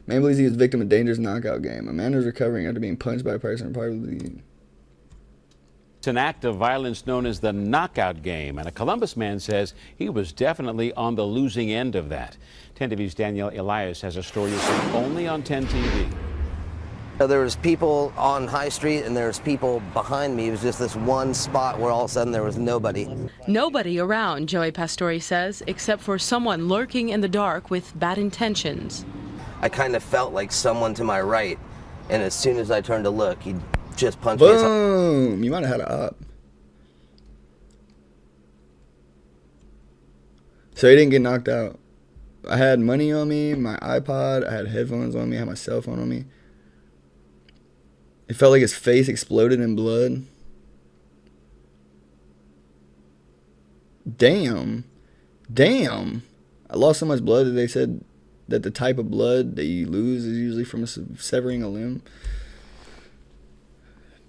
Man believes he was victim of a dangerous knockout game. A man was recovering after being punched by a person reportedly. It's an act of violence known as the knockout game, and a Columbus man says he was definitely on the losing end of that. 10 TV's Danielle Elias has a story you see only on 10 TV. There was people on High Street and there was people behind me. It was just this one spot where all of a sudden there was nobody. Nobody around, Joey Pastore says, except for someone lurking in the dark with bad intentions. I kind of felt like someone to my right, and as soon as I turned to look, he just punched me. Boom! You might have had an op. So he didn't get knocked out. I had money on me, my iPod, I had headphones on me, I had my cell phone on me. It felt like his face exploded in blood. Damn. Damn. I lost so much blood that they said that the type of blood that you lose is usually from severing a limb.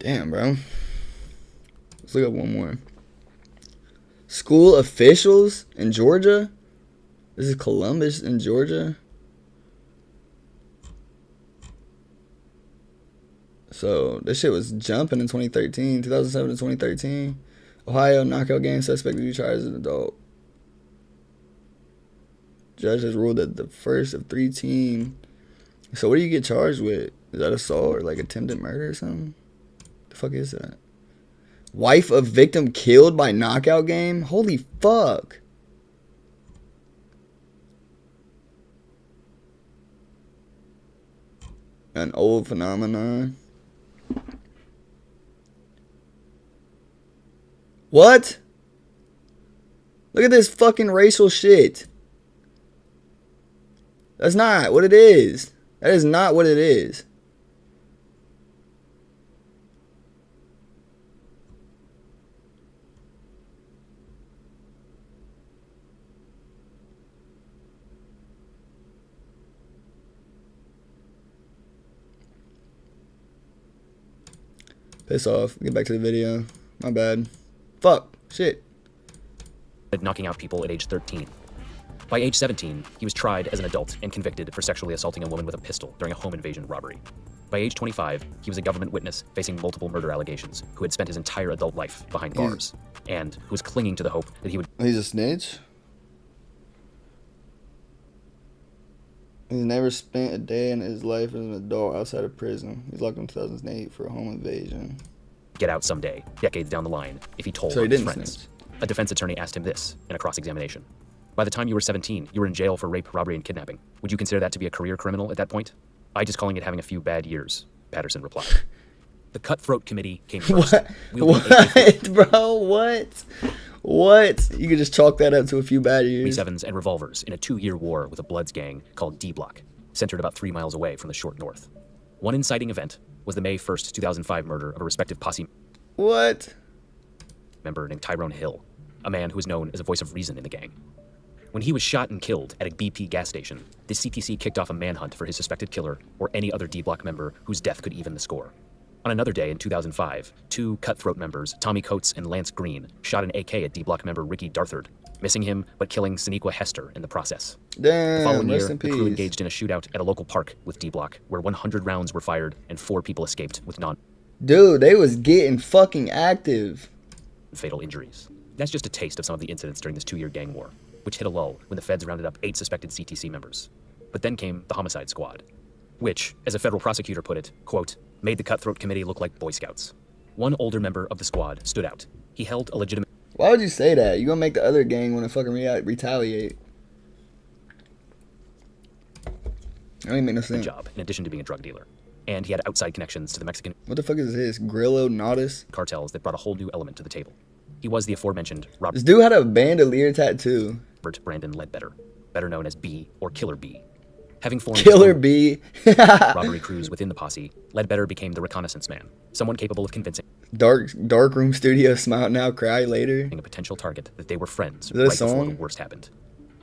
Damn, bro. Let's look up one more. School officials in Georgia? This is Columbus in Georgia? So, this shit was jumping in 2013. 2007 to 2013. Ohio knockout game suspect to be charged as an adult. Judge has ruled that the first of 3 teens. So, what do you get charged with? Is that assault or like attempted murder or something? The fuck is that? Wife of victim killed by knockout game? Holy fuck. An old phenomenon. What? Look at this fucking racial shit. That's not what it is. That is not what it is. Piss off. Get back to the video. My bad. Fuck. Shit. Knocking out people at age 13. By age 17, he was tried as an adult and convicted for sexually assaulting a woman with a pistol during a home invasion robbery. By age 25, he was a government witness facing multiple murder allegations who had spent his entire adult life behind bars and who was clinging to the hope that he would... He's a snitch? He's never spent a day in his life as an adult outside of prison. He's locked in 2008 for a home invasion. Get out someday, decades down the line, if he told So he on his didn't friends. snitch. A defense attorney asked him this in a cross-examination. By the time you were 17, you were in jail for rape, robbery, and kidnapping. Would you consider that to be a career criminal at that point? I just calling it having a few bad years, Patterson replied. The Cutthroat Committee came first. What? Bro, what? What? You could just chalk that up to a few bad years. .37s and revolvers in a 2-year war with a Bloods gang called D-Block, centered about 3 miles away from the short north. One inciting event was the May 1st, 2005 murder of a respective posse member named Tyrone Hill, a man who was known as a voice of reason in the gang. When he was shot and killed at a BP gas station, the CTC kicked off a manhunt for his suspected killer or any other D-Block member whose death could even the score. On another day in 2005, 2 Cutthroat members, Tommy Coates and Lance Green, shot an AK at D-Block member Ricky Darthard, missing him but killing Sonequa Hester in the process. Damn, the following year, rest in the crew peace. engaged in a shootout at a local park with D-Block, where 100 rounds were fired and 4 people escaped with Dude, they was getting fucking active. fatal injuries. That's just a taste of some of the incidents during this 2-year gang war, which hit a lull when the feds rounded up 8 suspected CTC members. But then came the Homicide Squad, which, as a federal prosecutor put it, quote, made the Cutthroat Committee look like Boy Scouts. One older member of the squad stood out. He held a legitimate... Why would you say that? You gonna make the other gang want to fucking retaliate. That don't even make no sense. job, in addition to being a drug dealer. And he had outside connections to the Mexican... What the fuck is this? Grillo Naudis? ...cartels that brought a whole new element to the table. He was the aforementioned Robert... This dude had a bandolier tattoo. Brandon Ledbetter, better known as B or Killer B. Having formed Killer B. robbery crews within the posse, Ledbetter became the reconnaissance man, someone capable of convincing Dark room studio, smile now, cry later. a potential target that they were friends Is that a right before song? the worst happened.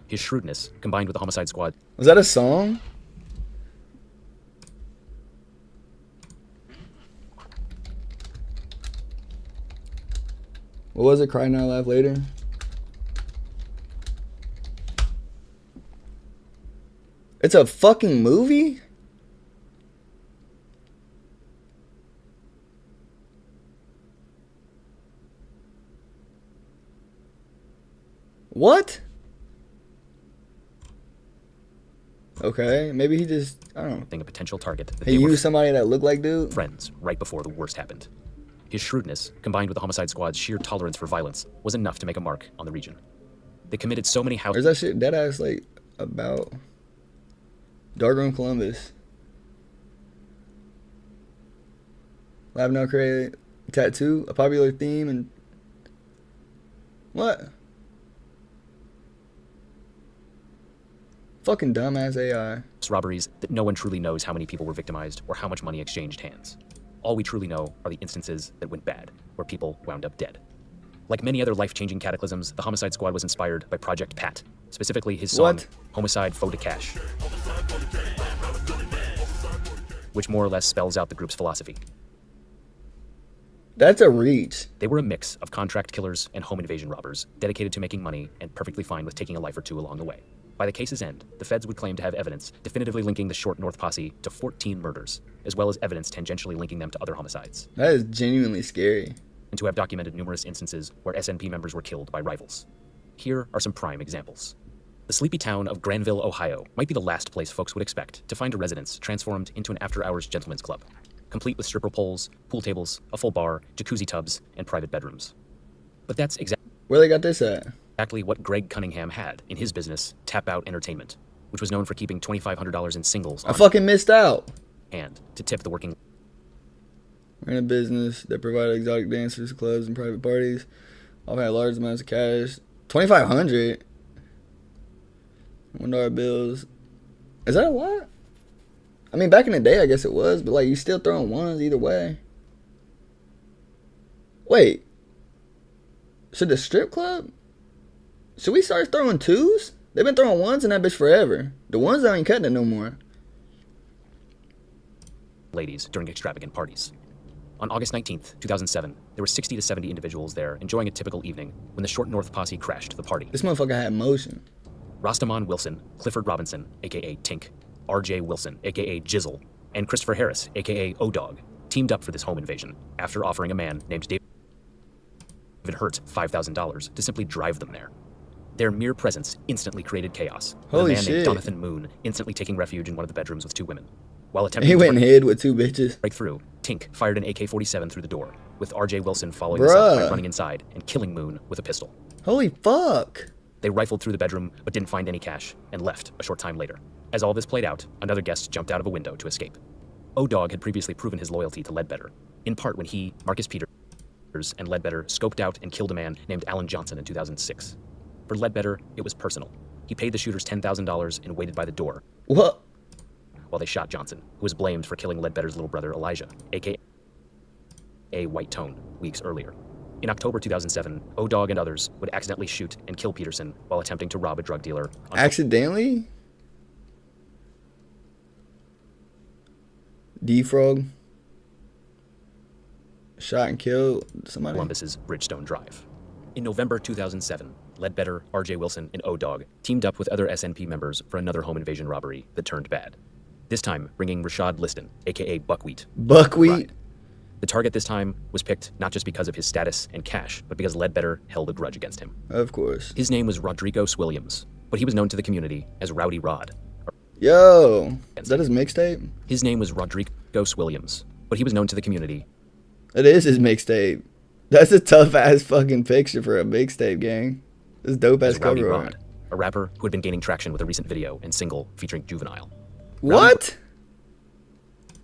His shrewdness, combined with the Homicide Squad... Was that a song? What was it? Cry now, laugh later? It's a fucking movie? What? Okay, maybe he just, I don't know. A potential target that He they were used somebody that looked like dude? friends right before the worst happened. His shrewdness, combined with the Homicide Squad's sheer tolerance for violence, was enough to make a mark on the region. They committed so many Or is that shit dead ass like about Darkroom Columbus? Live Now create tattoo, a popular theme, and what? Fucking dumbass AI. robberies that no one truly knows how many people were victimized or how much money exchanged hands. All we truly know are the instances that went bad, where people wound up dead. Like many other life-changing cataclysms, the Homicide Squad was inspired by Project Pat, specifically his song, Homicide Faux de Cash, which more or less spells out the group's philosophy. That's a reach. They were a mix of contract killers and home invasion robbers, dedicated to making money and perfectly fine with taking a life or two along the way. By the case's end, the feds would claim to have evidence definitively linking the Short North Posse to 14 murders, as well as evidence tangentially linking them to other homicides. That is genuinely scary. And to have documented numerous instances where SNP members were killed by rivals. Here are some prime examples. The sleepy town of Granville, Ohio might be the last place folks would expect to find a residence transformed into an after-hours gentleman's club, complete with stripper poles, pool tables, a full bar, jacuzzi tubs, and private bedrooms. But that's where they got this at? Exactly what Greg Cunningham had in his business, Tap Out Entertainment, which was known for keeping $2,500 in singles I fucking missed out. And to tip the working. Ran a business that provided exotic dancers, clubs, and private parties. Often had large amounts of cash. $2,500. $1 bills. Is that a lot? I mean, back in the day, I guess it was, but like, you still throwing ones either way. Wait. Should the strip club? Should we start throwing twos? They've been throwing ones in that bitch forever. The ones that ain't cutting it no more. Ladies during extravagant parties. On August 19th, 2007, there were 60 to 70 individuals there enjoying a typical evening when the Short North Posse crashed the party. This motherfucker had motion. Rastaman Wilson, Clifford Robinson, aka Tink, R.J. Wilson, aka Jizzle, and Christopher Harris, aka O-Dog, teamed up for this home invasion after offering a man named David Hurt $5,000 to simply drive them there. Their mere presence instantly created chaos, with Holy a man shit. named Jonathan Moon instantly taking refuge in one of the bedrooms with two women. While attempting He to went and hid with two bitches. break through, Tink fired an AK-47 through the door, with R.J. Wilson following this up by Bruh. running inside and killing Moon with a pistol. Holy fuck. They rifled through the bedroom, but didn't find any cash, and left a short time later. As all this played out, another guest jumped out of a window to escape. O-Dog had previously proven his loyalty to Ledbetter, in part when he, Marcus Peters, and Ledbetter scoped out and killed a man named Alan Johnson in 2006. For Ledbetter, it was personal. He paid the shooters $10,000 and waited by the door. What? While they shot Johnson, who was blamed for killing Ledbetter's little brother Elijah, aka White Tone, weeks earlier. In October 2007, O-Dog and others would accidentally shoot and kill Peterson while attempting to rob a drug dealer. Accidentally? Defrog? Shot and killed somebody? Columbus's Bridgestone Drive. In November 2007, Ledbetter, R.J. Wilson, and O-Dog teamed up with other SNP members for another home invasion robbery that turned bad. This time, bringing Rashad Liston, aka Buckwheat. Buckwheat? The target this time was picked not just because of his status and cash, but because Ledbetter held a grudge against him. Of course. His name was Rodrigo Swilliams, but he was known to the community as Rowdy Rod. Yo, is that his mixtape? His name was Rodrigo Swilliams, but he was known to the community. It is his mixtape. That's a tough ass fucking picture for a mixtape, gang. This dope ass as Rowdy cover Rod, art. a rapper who had been gaining traction with a recent video and single featuring Juvenile. What?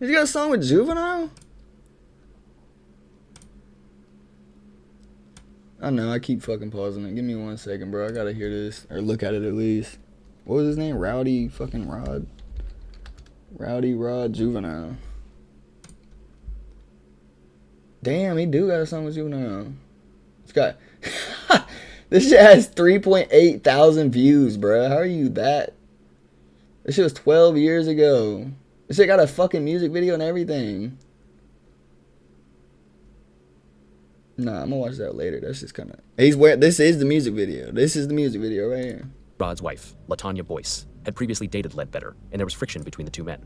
He's got a song with Juvenile? I know, I keep fucking pausing it. Give me 1 second, bro. I gotta hear this. Or look at it at least. What was his name? Rowdy fucking Rod. Rowdy Rod Juvenile. Damn, he do got a song with Juvenile. It's got... This shit has 3.8 thousand views, bro. How are you that? This shit was 12 years ago. This shit got a fucking music video and everything. Nah, I'm gonna watch that later. That's just kind of... He's wearing... This is the music video. This is the music video right here. Rod's wife, LaTanya Boyce, had previously dated Ledbetter, and there was friction between the two men.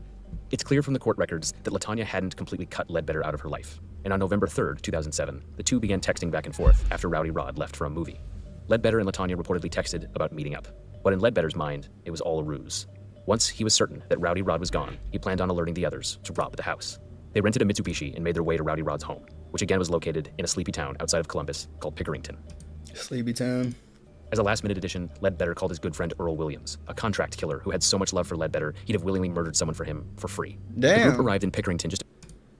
It's clear from the court records that LaTanya hadn't completely cut Ledbetter out of her life, and on November 3rd, 2007, the two began texting back and forth after Rowdy Rod left for a movie. Ledbetter and LaTanya reportedly texted about meeting up, but in Ledbetter's mind, it was all a ruse. Once he was certain that Rowdy Rod was gone, he planned on alerting the others to rob the house. They rented a Mitsubishi and made their way to Rowdy Rod's home, which again was located in a sleepy town outside of Columbus called Pickerington. Sleepy town. As a last-minute addition, Ledbetter called his good friend Earl Williams, a contract killer who had so much love for Ledbetter he'd have willingly murdered someone for him for free. Damn. The group arrived in Pickerington just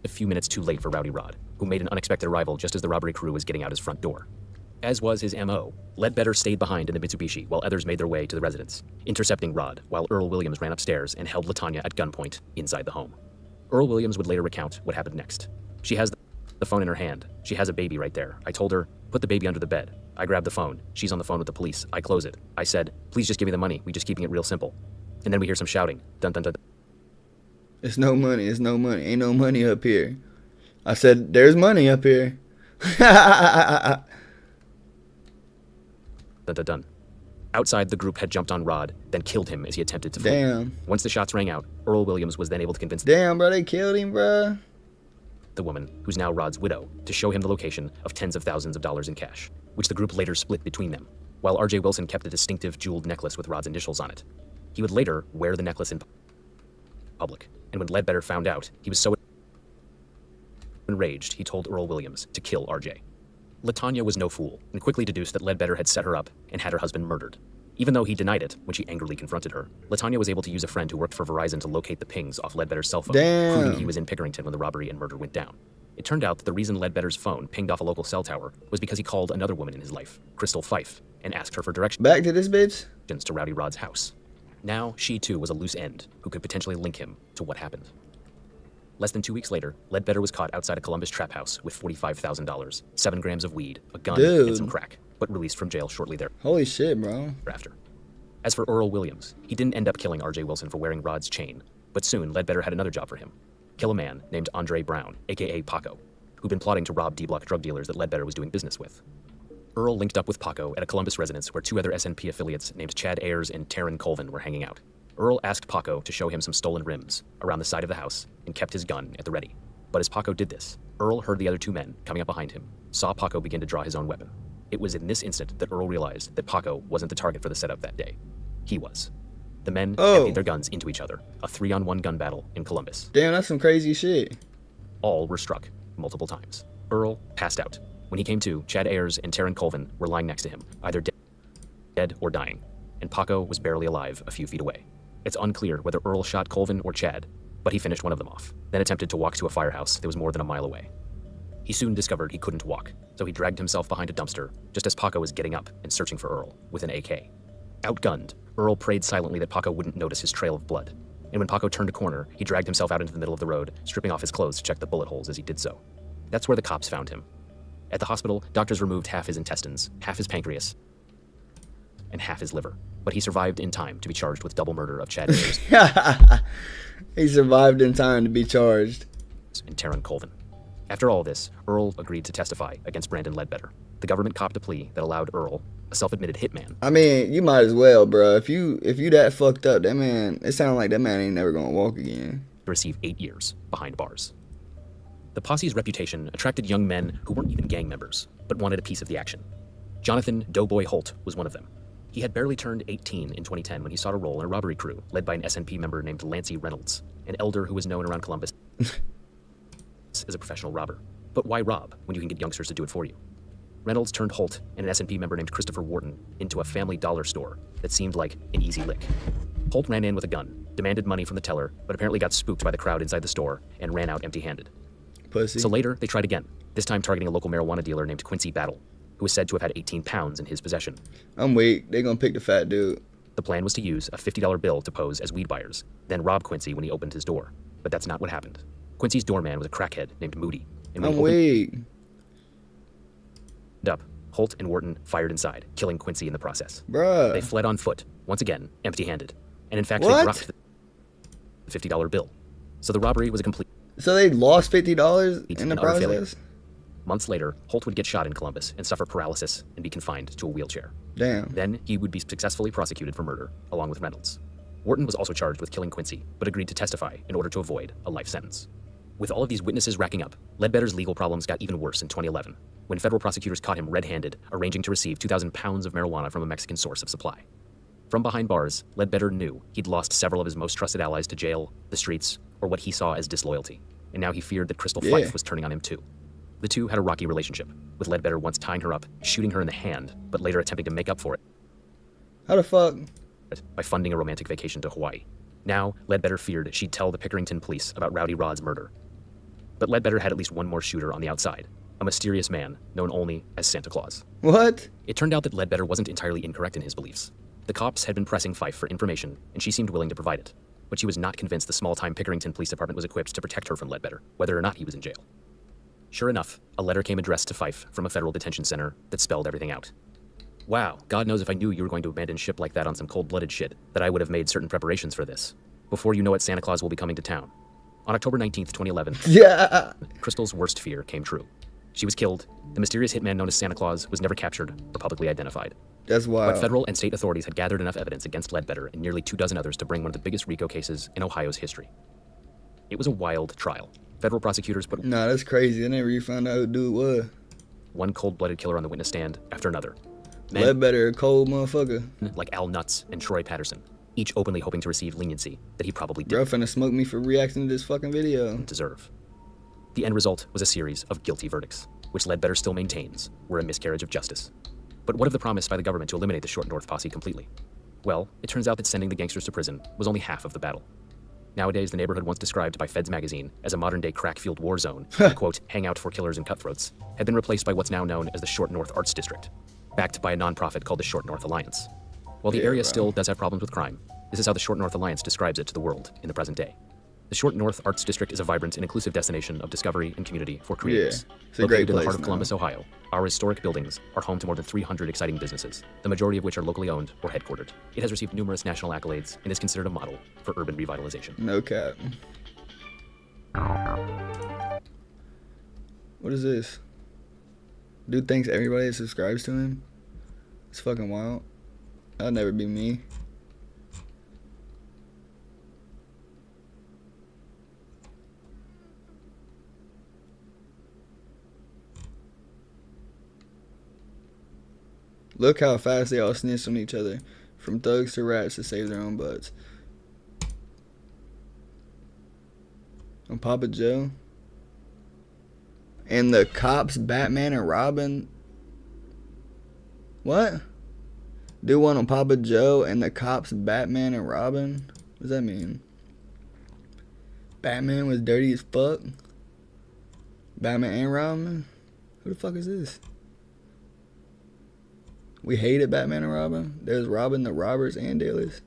a few minutes too late for Rowdy Rod, who made an unexpected arrival just as the robbery crew was getting out his front door. As was his MO, Ledbetter stayed behind in the Mitsubishi while others made their way to the residence, intercepting Rod while Earl Williams ran upstairs and held LaTanya at gunpoint inside the home. Earl Williams would later recount what happened next. She has the phone in her hand. She has a baby right there. I told her, put the baby under the bed. I grabbed the phone. She's on the phone with the police. I close it. I said, please just give me the money. We just keeping it real simple. And then we hear some shouting. Dun dun dun. It's no money. It's no money. Ain't no money up here. I said, there's money up here. Dun. Outside, the group had jumped on Rod, then killed him as he attempted to flee. Damn. Once the shots rang out, Earl Williams was then able to convince Damn, bro, they killed him, bro. the woman, who's now Rod's widow, to show him the location of tens of thousands of dollars in cash, which the group later split between them, while R.J. Wilson kept a distinctive jeweled necklace with Rod's initials on it. He would later wear the necklace in public, and when Ledbetter found out, he was so enraged he told Earl Williams to kill R.J. LaTanya was no fool, and quickly deduced that Ledbetter had set her up and had her husband murdered. Even though he denied it when she angrily confronted her, LaTanya was able to use a friend who worked for Verizon to locate the pings off Ledbetter's cell phone, proving he was in Pickerington when the robbery and murder went down. It turned out that the reason Ledbetter's phone pinged off a local cell tower was because he called another woman in his life, Crystal Fife, and asked her for directions Back to this bitch? to Rowdy Rod's house. Now, she too was a loose end who could potentially link him to what happened. Less than 2 weeks later, Ledbetter was caught outside a Columbus trap house with $45,000, 7 grams of weed, a gun, and some crack, but released from jail shortly Holy shit, bro. thereafter. As for Earl Williams, he didn't end up killing R.J. Wilson for wearing Rod's chain, but soon Ledbetter had another job for him. Kill a man named Andre Brown, a.k.a. Paco, who'd been plotting to rob D-Block drug dealers that Ledbetter was doing business with. Earl linked up with Paco at a Columbus residence where 2 other SNP affiliates named Chad Ayers and Taryn Colvin were hanging out. Earl asked Paco to show him some stolen rims around the side of the house and kept his gun at the ready. But as Paco did this, Earl heard the other 2 men coming up behind him, saw Paco begin to draw his own weapon. It was in this instant that Earl realized that Paco wasn't the target for the setup that day. He was. The men emptied their guns into each other, a 3-on-1 gun battle in Columbus. Damn, that's some crazy shit. All were struck multiple times. Earl passed out. When he came to, Chad Ayers and Taryn Colvin were lying next to him, either dead or dying, and Paco was barely alive a few feet away. It's unclear whether Earl shot Colvin or Chad, but he finished one of them off, then attempted to walk to a firehouse that was more than a mile away. He soon discovered he couldn't walk, so he dragged himself behind a dumpster just as Paco was getting up and searching for Earl with an AK. Outgunned, Earl prayed silently that Paco wouldn't notice his trail of blood, and when Paco turned a corner, he dragged himself out into the middle of the road, stripping off his clothes to check the bullet holes as he did so. That's where the cops found him. At the hospital, doctors removed half his intestines, half his pancreas, and half his liver, but he survived in time to be charged with double murder of Chad Ayers. He survived in time to be charged. And Taryn Colvin. After all this, Earl agreed to testify against Brandon Ledbetter. The government copped a plea that allowed Earl, a self-admitted hitman, I mean, you might as well, bro. If you that fucked up, that man, it sounds like that man ain't never gonna walk again. to receive 8 years behind bars. The posse's reputation attracted young men who weren't even gang members, but wanted a piece of the action. Jonathan Doughboy Holt was one of them. He had barely turned 18 in 2010 when he sought a role in a robbery crew led by an SNP member named Lancey Reynolds, an elder who was known around Columbus as a professional robber. But why rob when you can get youngsters to do it for you? Reynolds turned Holt and an SNP member named Christopher Wharton into a family dollar store that seemed like an easy lick. Holt ran in with a gun, demanded money from the teller, but apparently got spooked by the crowd inside the store and ran out empty-handed. Pussy. So later, they tried again, this time targeting a local marijuana dealer named Quincy Battle, who was said to have had 18 pounds in his possession. I'm weak. They gonna pick the fat dude. The plan was to use a $50 bill to pose as weed buyers, then rob Quincy when he opened his door. But that's not what happened. Quincy's doorman was a crackhead named Moody. And when I'm he weak. opened up, Holt and Wharton fired inside, killing Quincy in the process. Bruh. They fled on foot, once again, empty-handed. And in fact, What? they dropped the $50 bill. So the robbery was a complete... So they lost $50 in the and utter failure. process? Months later, Holt would get shot in Columbus and suffer paralysis and be confined to a wheelchair. Damn. Then he would be successfully prosecuted for murder, along with Reynolds. Wharton was also charged with killing Quincy, but agreed to testify in order to avoid a life sentence. With all of these witnesses racking up, Ledbetter's legal problems got even worse in 2011, when federal prosecutors caught him red-handed, arranging to receive 2,000 pounds of marijuana from a Mexican source of supply. From behind bars, Ledbetter knew he'd lost several of his most trusted allies to jail, the streets, or what he saw as disloyalty, and now he feared that Crystal Fife was turning on him too. The two had a rocky relationship, with Ledbetter once tying her up, shooting her in the hand, but later attempting to make up for it. How the fuck? By funding a romantic vacation to Hawaii. Now, Ledbetter feared she'd tell the Pickerington police about Rowdy Rod's murder. But Ledbetter had at least one more shooter on the outside, a mysterious man known only as Santa Claus. What? It turned out that Ledbetter wasn't entirely incorrect in his beliefs. The cops had been pressing Fife for information, and she seemed willing to provide it. But she was not convinced the small-time Pickerington Police Department was equipped to protect her from Ledbetter, whether or not he was in jail. Sure enough, a letter came addressed to Fife from a federal detention center that spelled everything out. Wow, God knows if I knew you were going to abandon ship like that on some cold-blooded shit, that I would have made certain preparations for this. Before you know it, Santa Claus will be coming to town. On October 19th, 2011, yeah, Crystal's worst fear came true. She was killed. The mysterious hitman known as Santa Claus was never captured or publicly identified. That's wild. But federal and state authorities had gathered enough evidence against Ledbetter and nearly 24 others to bring one of the biggest RICO cases in Ohio's history. It was a wild trial. Federal prosecutors put that's crazy. I never even found out who dude was. one cold-blooded killer on the witness stand after another. Ledbetter, a cold motherfucker. Like Al Nuts and Troy Patterson, each openly hoping to receive leniency that he probably Bro didn't finna smoke me for reacting to this fucking video. deserve. The end result was a series of guilty verdicts, which Ledbetter still maintains were a miscarriage of justice. But what of the promise by the government to eliminate the Short North posse completely? Well, it turns out that sending the gangsters to prison was only half of the battle. Nowadays, the neighborhood once described by Feds magazine as a modern-day crack-fueled war zone, and, quote, hangout for killers and cutthroats, had been replaced by what's now known as the Short North Arts District, backed by a nonprofit called the Short North Alliance. While the area still does have problems with crime, this is how the Short North Alliance describes it to the world in the present day. The Short North Arts District is a vibrant and inclusive destination of discovery and community for creators. It's a great Located in the heart place of now. Columbus, Ohio, our historic buildings are home to more than 300 exciting businesses, the majority of which are locally owned or headquartered. It has received numerous national accolades and is considered a model for urban revitalization. No cap. What is this? Dude thinks everybody that subscribes to him? It's fucking wild. That'll never be me. Look how fast they all snitched on each other. From thugs to rats to save their own butts. On Papa Joe. And the cops, Batman and Robin. What? Do one on Papa Joe and the cops, Batman and Robin? What does that mean? Batman was dirty as fuck? Batman and Robin? Who the fuck is this? We hated Batman and Robin. There's Robin the robbers and dealers.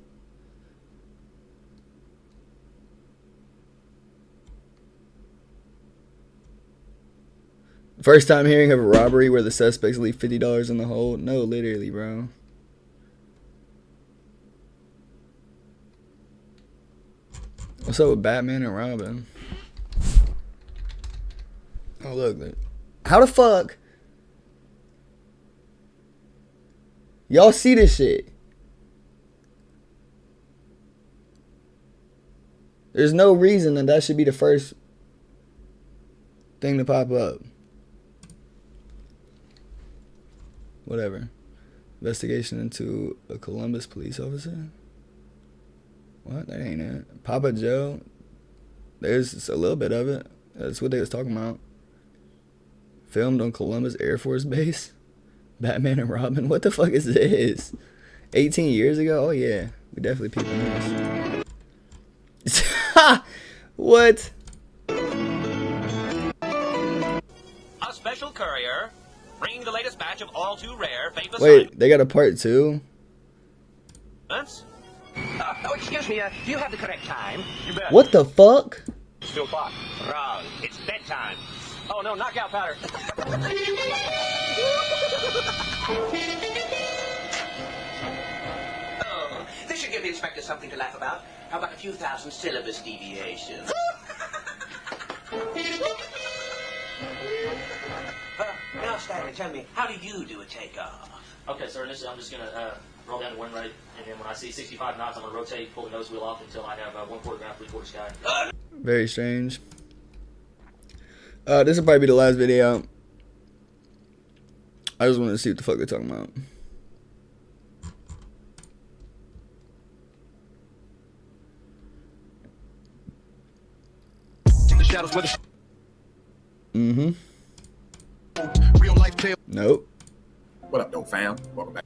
First time hearing of a robbery where the suspects leave $50 in the hole. No, literally, bro. What's up with Batman and Robin? Oh, look. How the fuck? Y'all see this shit? There's no reason that that should be the first thing to pop up. Whatever. Investigation into a Columbus police officer? What? That ain't it. Papa Joe? There's just a little bit of it. That's what they was talking about. Filmed on Columbus Air Force Base? Batman and Robin? What the fuck is this? 18 years ago? Oh yeah. We definitely peeping this. What? A special courier bringing the latest batch of all too rare famous. Wait, they got a part 2? Oh, excuse me, do you have the correct time? You bet. What the fuck? Still clock. Wrong. It's bedtime. Oh no, knockout powder. Oh, this should give the inspector something to laugh about. How about a few thousand syllabus deviations? Now, Stanley, tell me, how do you do a takeoff? Okay, sir, initially I'm just going to roll down to one rate, and then when I see 65 knots, I'm going to rotate, pull the nose wheel off until I have 1/4 ground, 3/4 sky. Very strange. This will probably be the last video. I just wanted to see what the fuck they're talking about. Real life tale. Nope. What up, though, fam? Welcome back.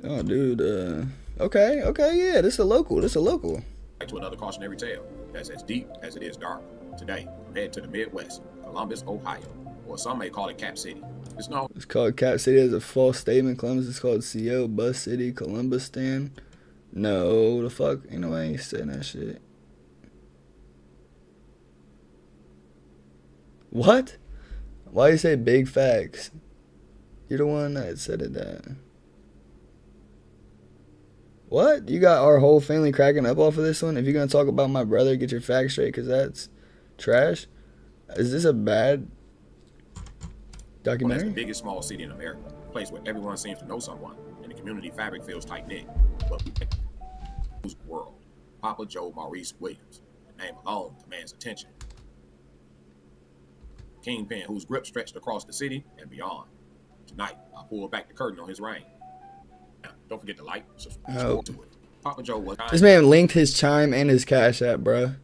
Oh, dude. Okay, yeah. This is a local. Back to another cautionary tale that's as deep as it is dark. Today, we head to the Midwest, Columbus, Ohio, or some may call it Cap City. It's known. It's called Cap City as a false statement. Columbus is called CO, Bus City, Columbus Stand. No, the fuck? Ain't no way he's saying that shit. What? Why you say big facts? You're the one that said it that. What? You got our whole family cracking up off of this one? If you're going to talk about my brother, get your facts straight, because that's trash. Is this a bad Well, that's Documentary? the biggest small city in America, a place where everyone seems to know someone, and the community fabric feels tight-knit. But whose world? Papa Joe Maurice Williams. The name alone commands attention. Kingpin whose grip stretched across the city and beyond. Tonight, I pull back the curtain on his reign. Now, don't forget to like, subscribe to it. Papa Joe was This man linked his Chime and his Cash App, bruh.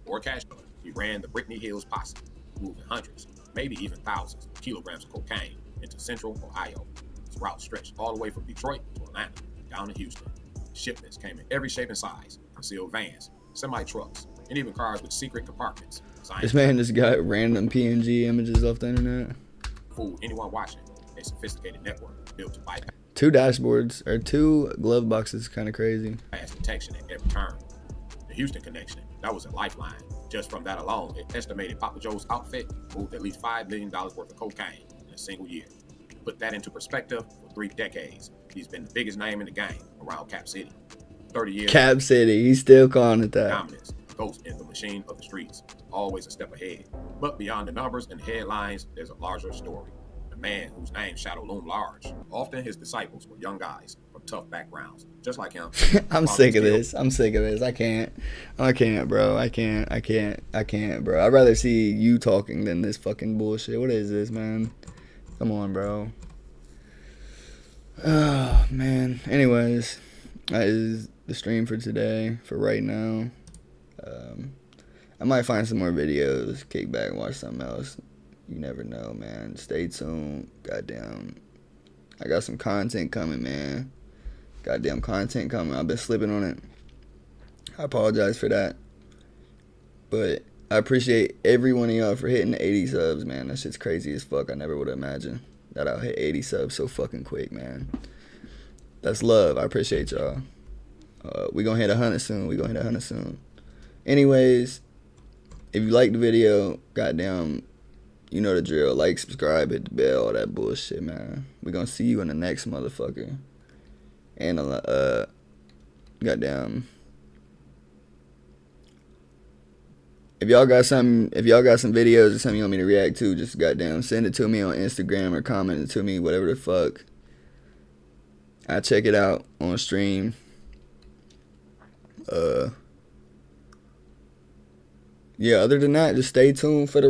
or cash dealer. He ran the Brittany Hills posse, moving hundreds, maybe even thousands of kilograms of cocaine into central Ohio. His route stretched all the way from Detroit to Atlanta, down to Houston. Shipments came in every shape and size, concealed vans, semi-trucks, and even cars with secret compartments. This man just got random PNG images off the internet. Fool anyone watching. A sophisticated network built to bypass 2 dashboards, or 2 glove boxes, kind of crazy. detection at every turn. The Houston connection, that was a lifeline. Just from that alone, it estimated Papa Joe's outfit moved at least $5 million worth of cocaine in a single year. To put that into perspective, for 3 decades, he's been the biggest name in the game around Cap City. 30 years. Cap City, he's still calling it that. Dominance, ghost in the machine of the streets, always a step ahead. But beyond the numbers and headlines, there's a larger story. A man whose name shadow loomed large. Often his disciples were young guys from tough backgrounds, just like him. I'm sick of this. I'm sick of this. I can't, bro. I can't, bro. I'd rather see you talking than this fucking bullshit. What is this, man? Come on, bro. Oh, man. Anyways, that is the stream for today, for right now. I might find some more videos, kick back and watch something else. You never know, man. Stay tuned. Goddamn. I got some content coming, man. Goddamn content coming. I've been slipping on it. I apologize for that. But I appreciate every one of y'all for hitting the 80 subs, man. That shit's crazy as fuck. I never would have imagined that I'll hit 80 subs so fucking quick, man. That's love. I appreciate y'all. We gonna hit 100 soon. Anyways, if you like the video, goddamn, you know the drill. Like, subscribe, hit the bell, all that bullshit, man. We gonna see you in the next motherfucker. And goddamn, if y'all got some videos or something you want me to react to, just goddamn send it to me on Instagram or comment it to me, whatever the fuck. I check it out on stream. Yeah, other than that, just stay tuned for the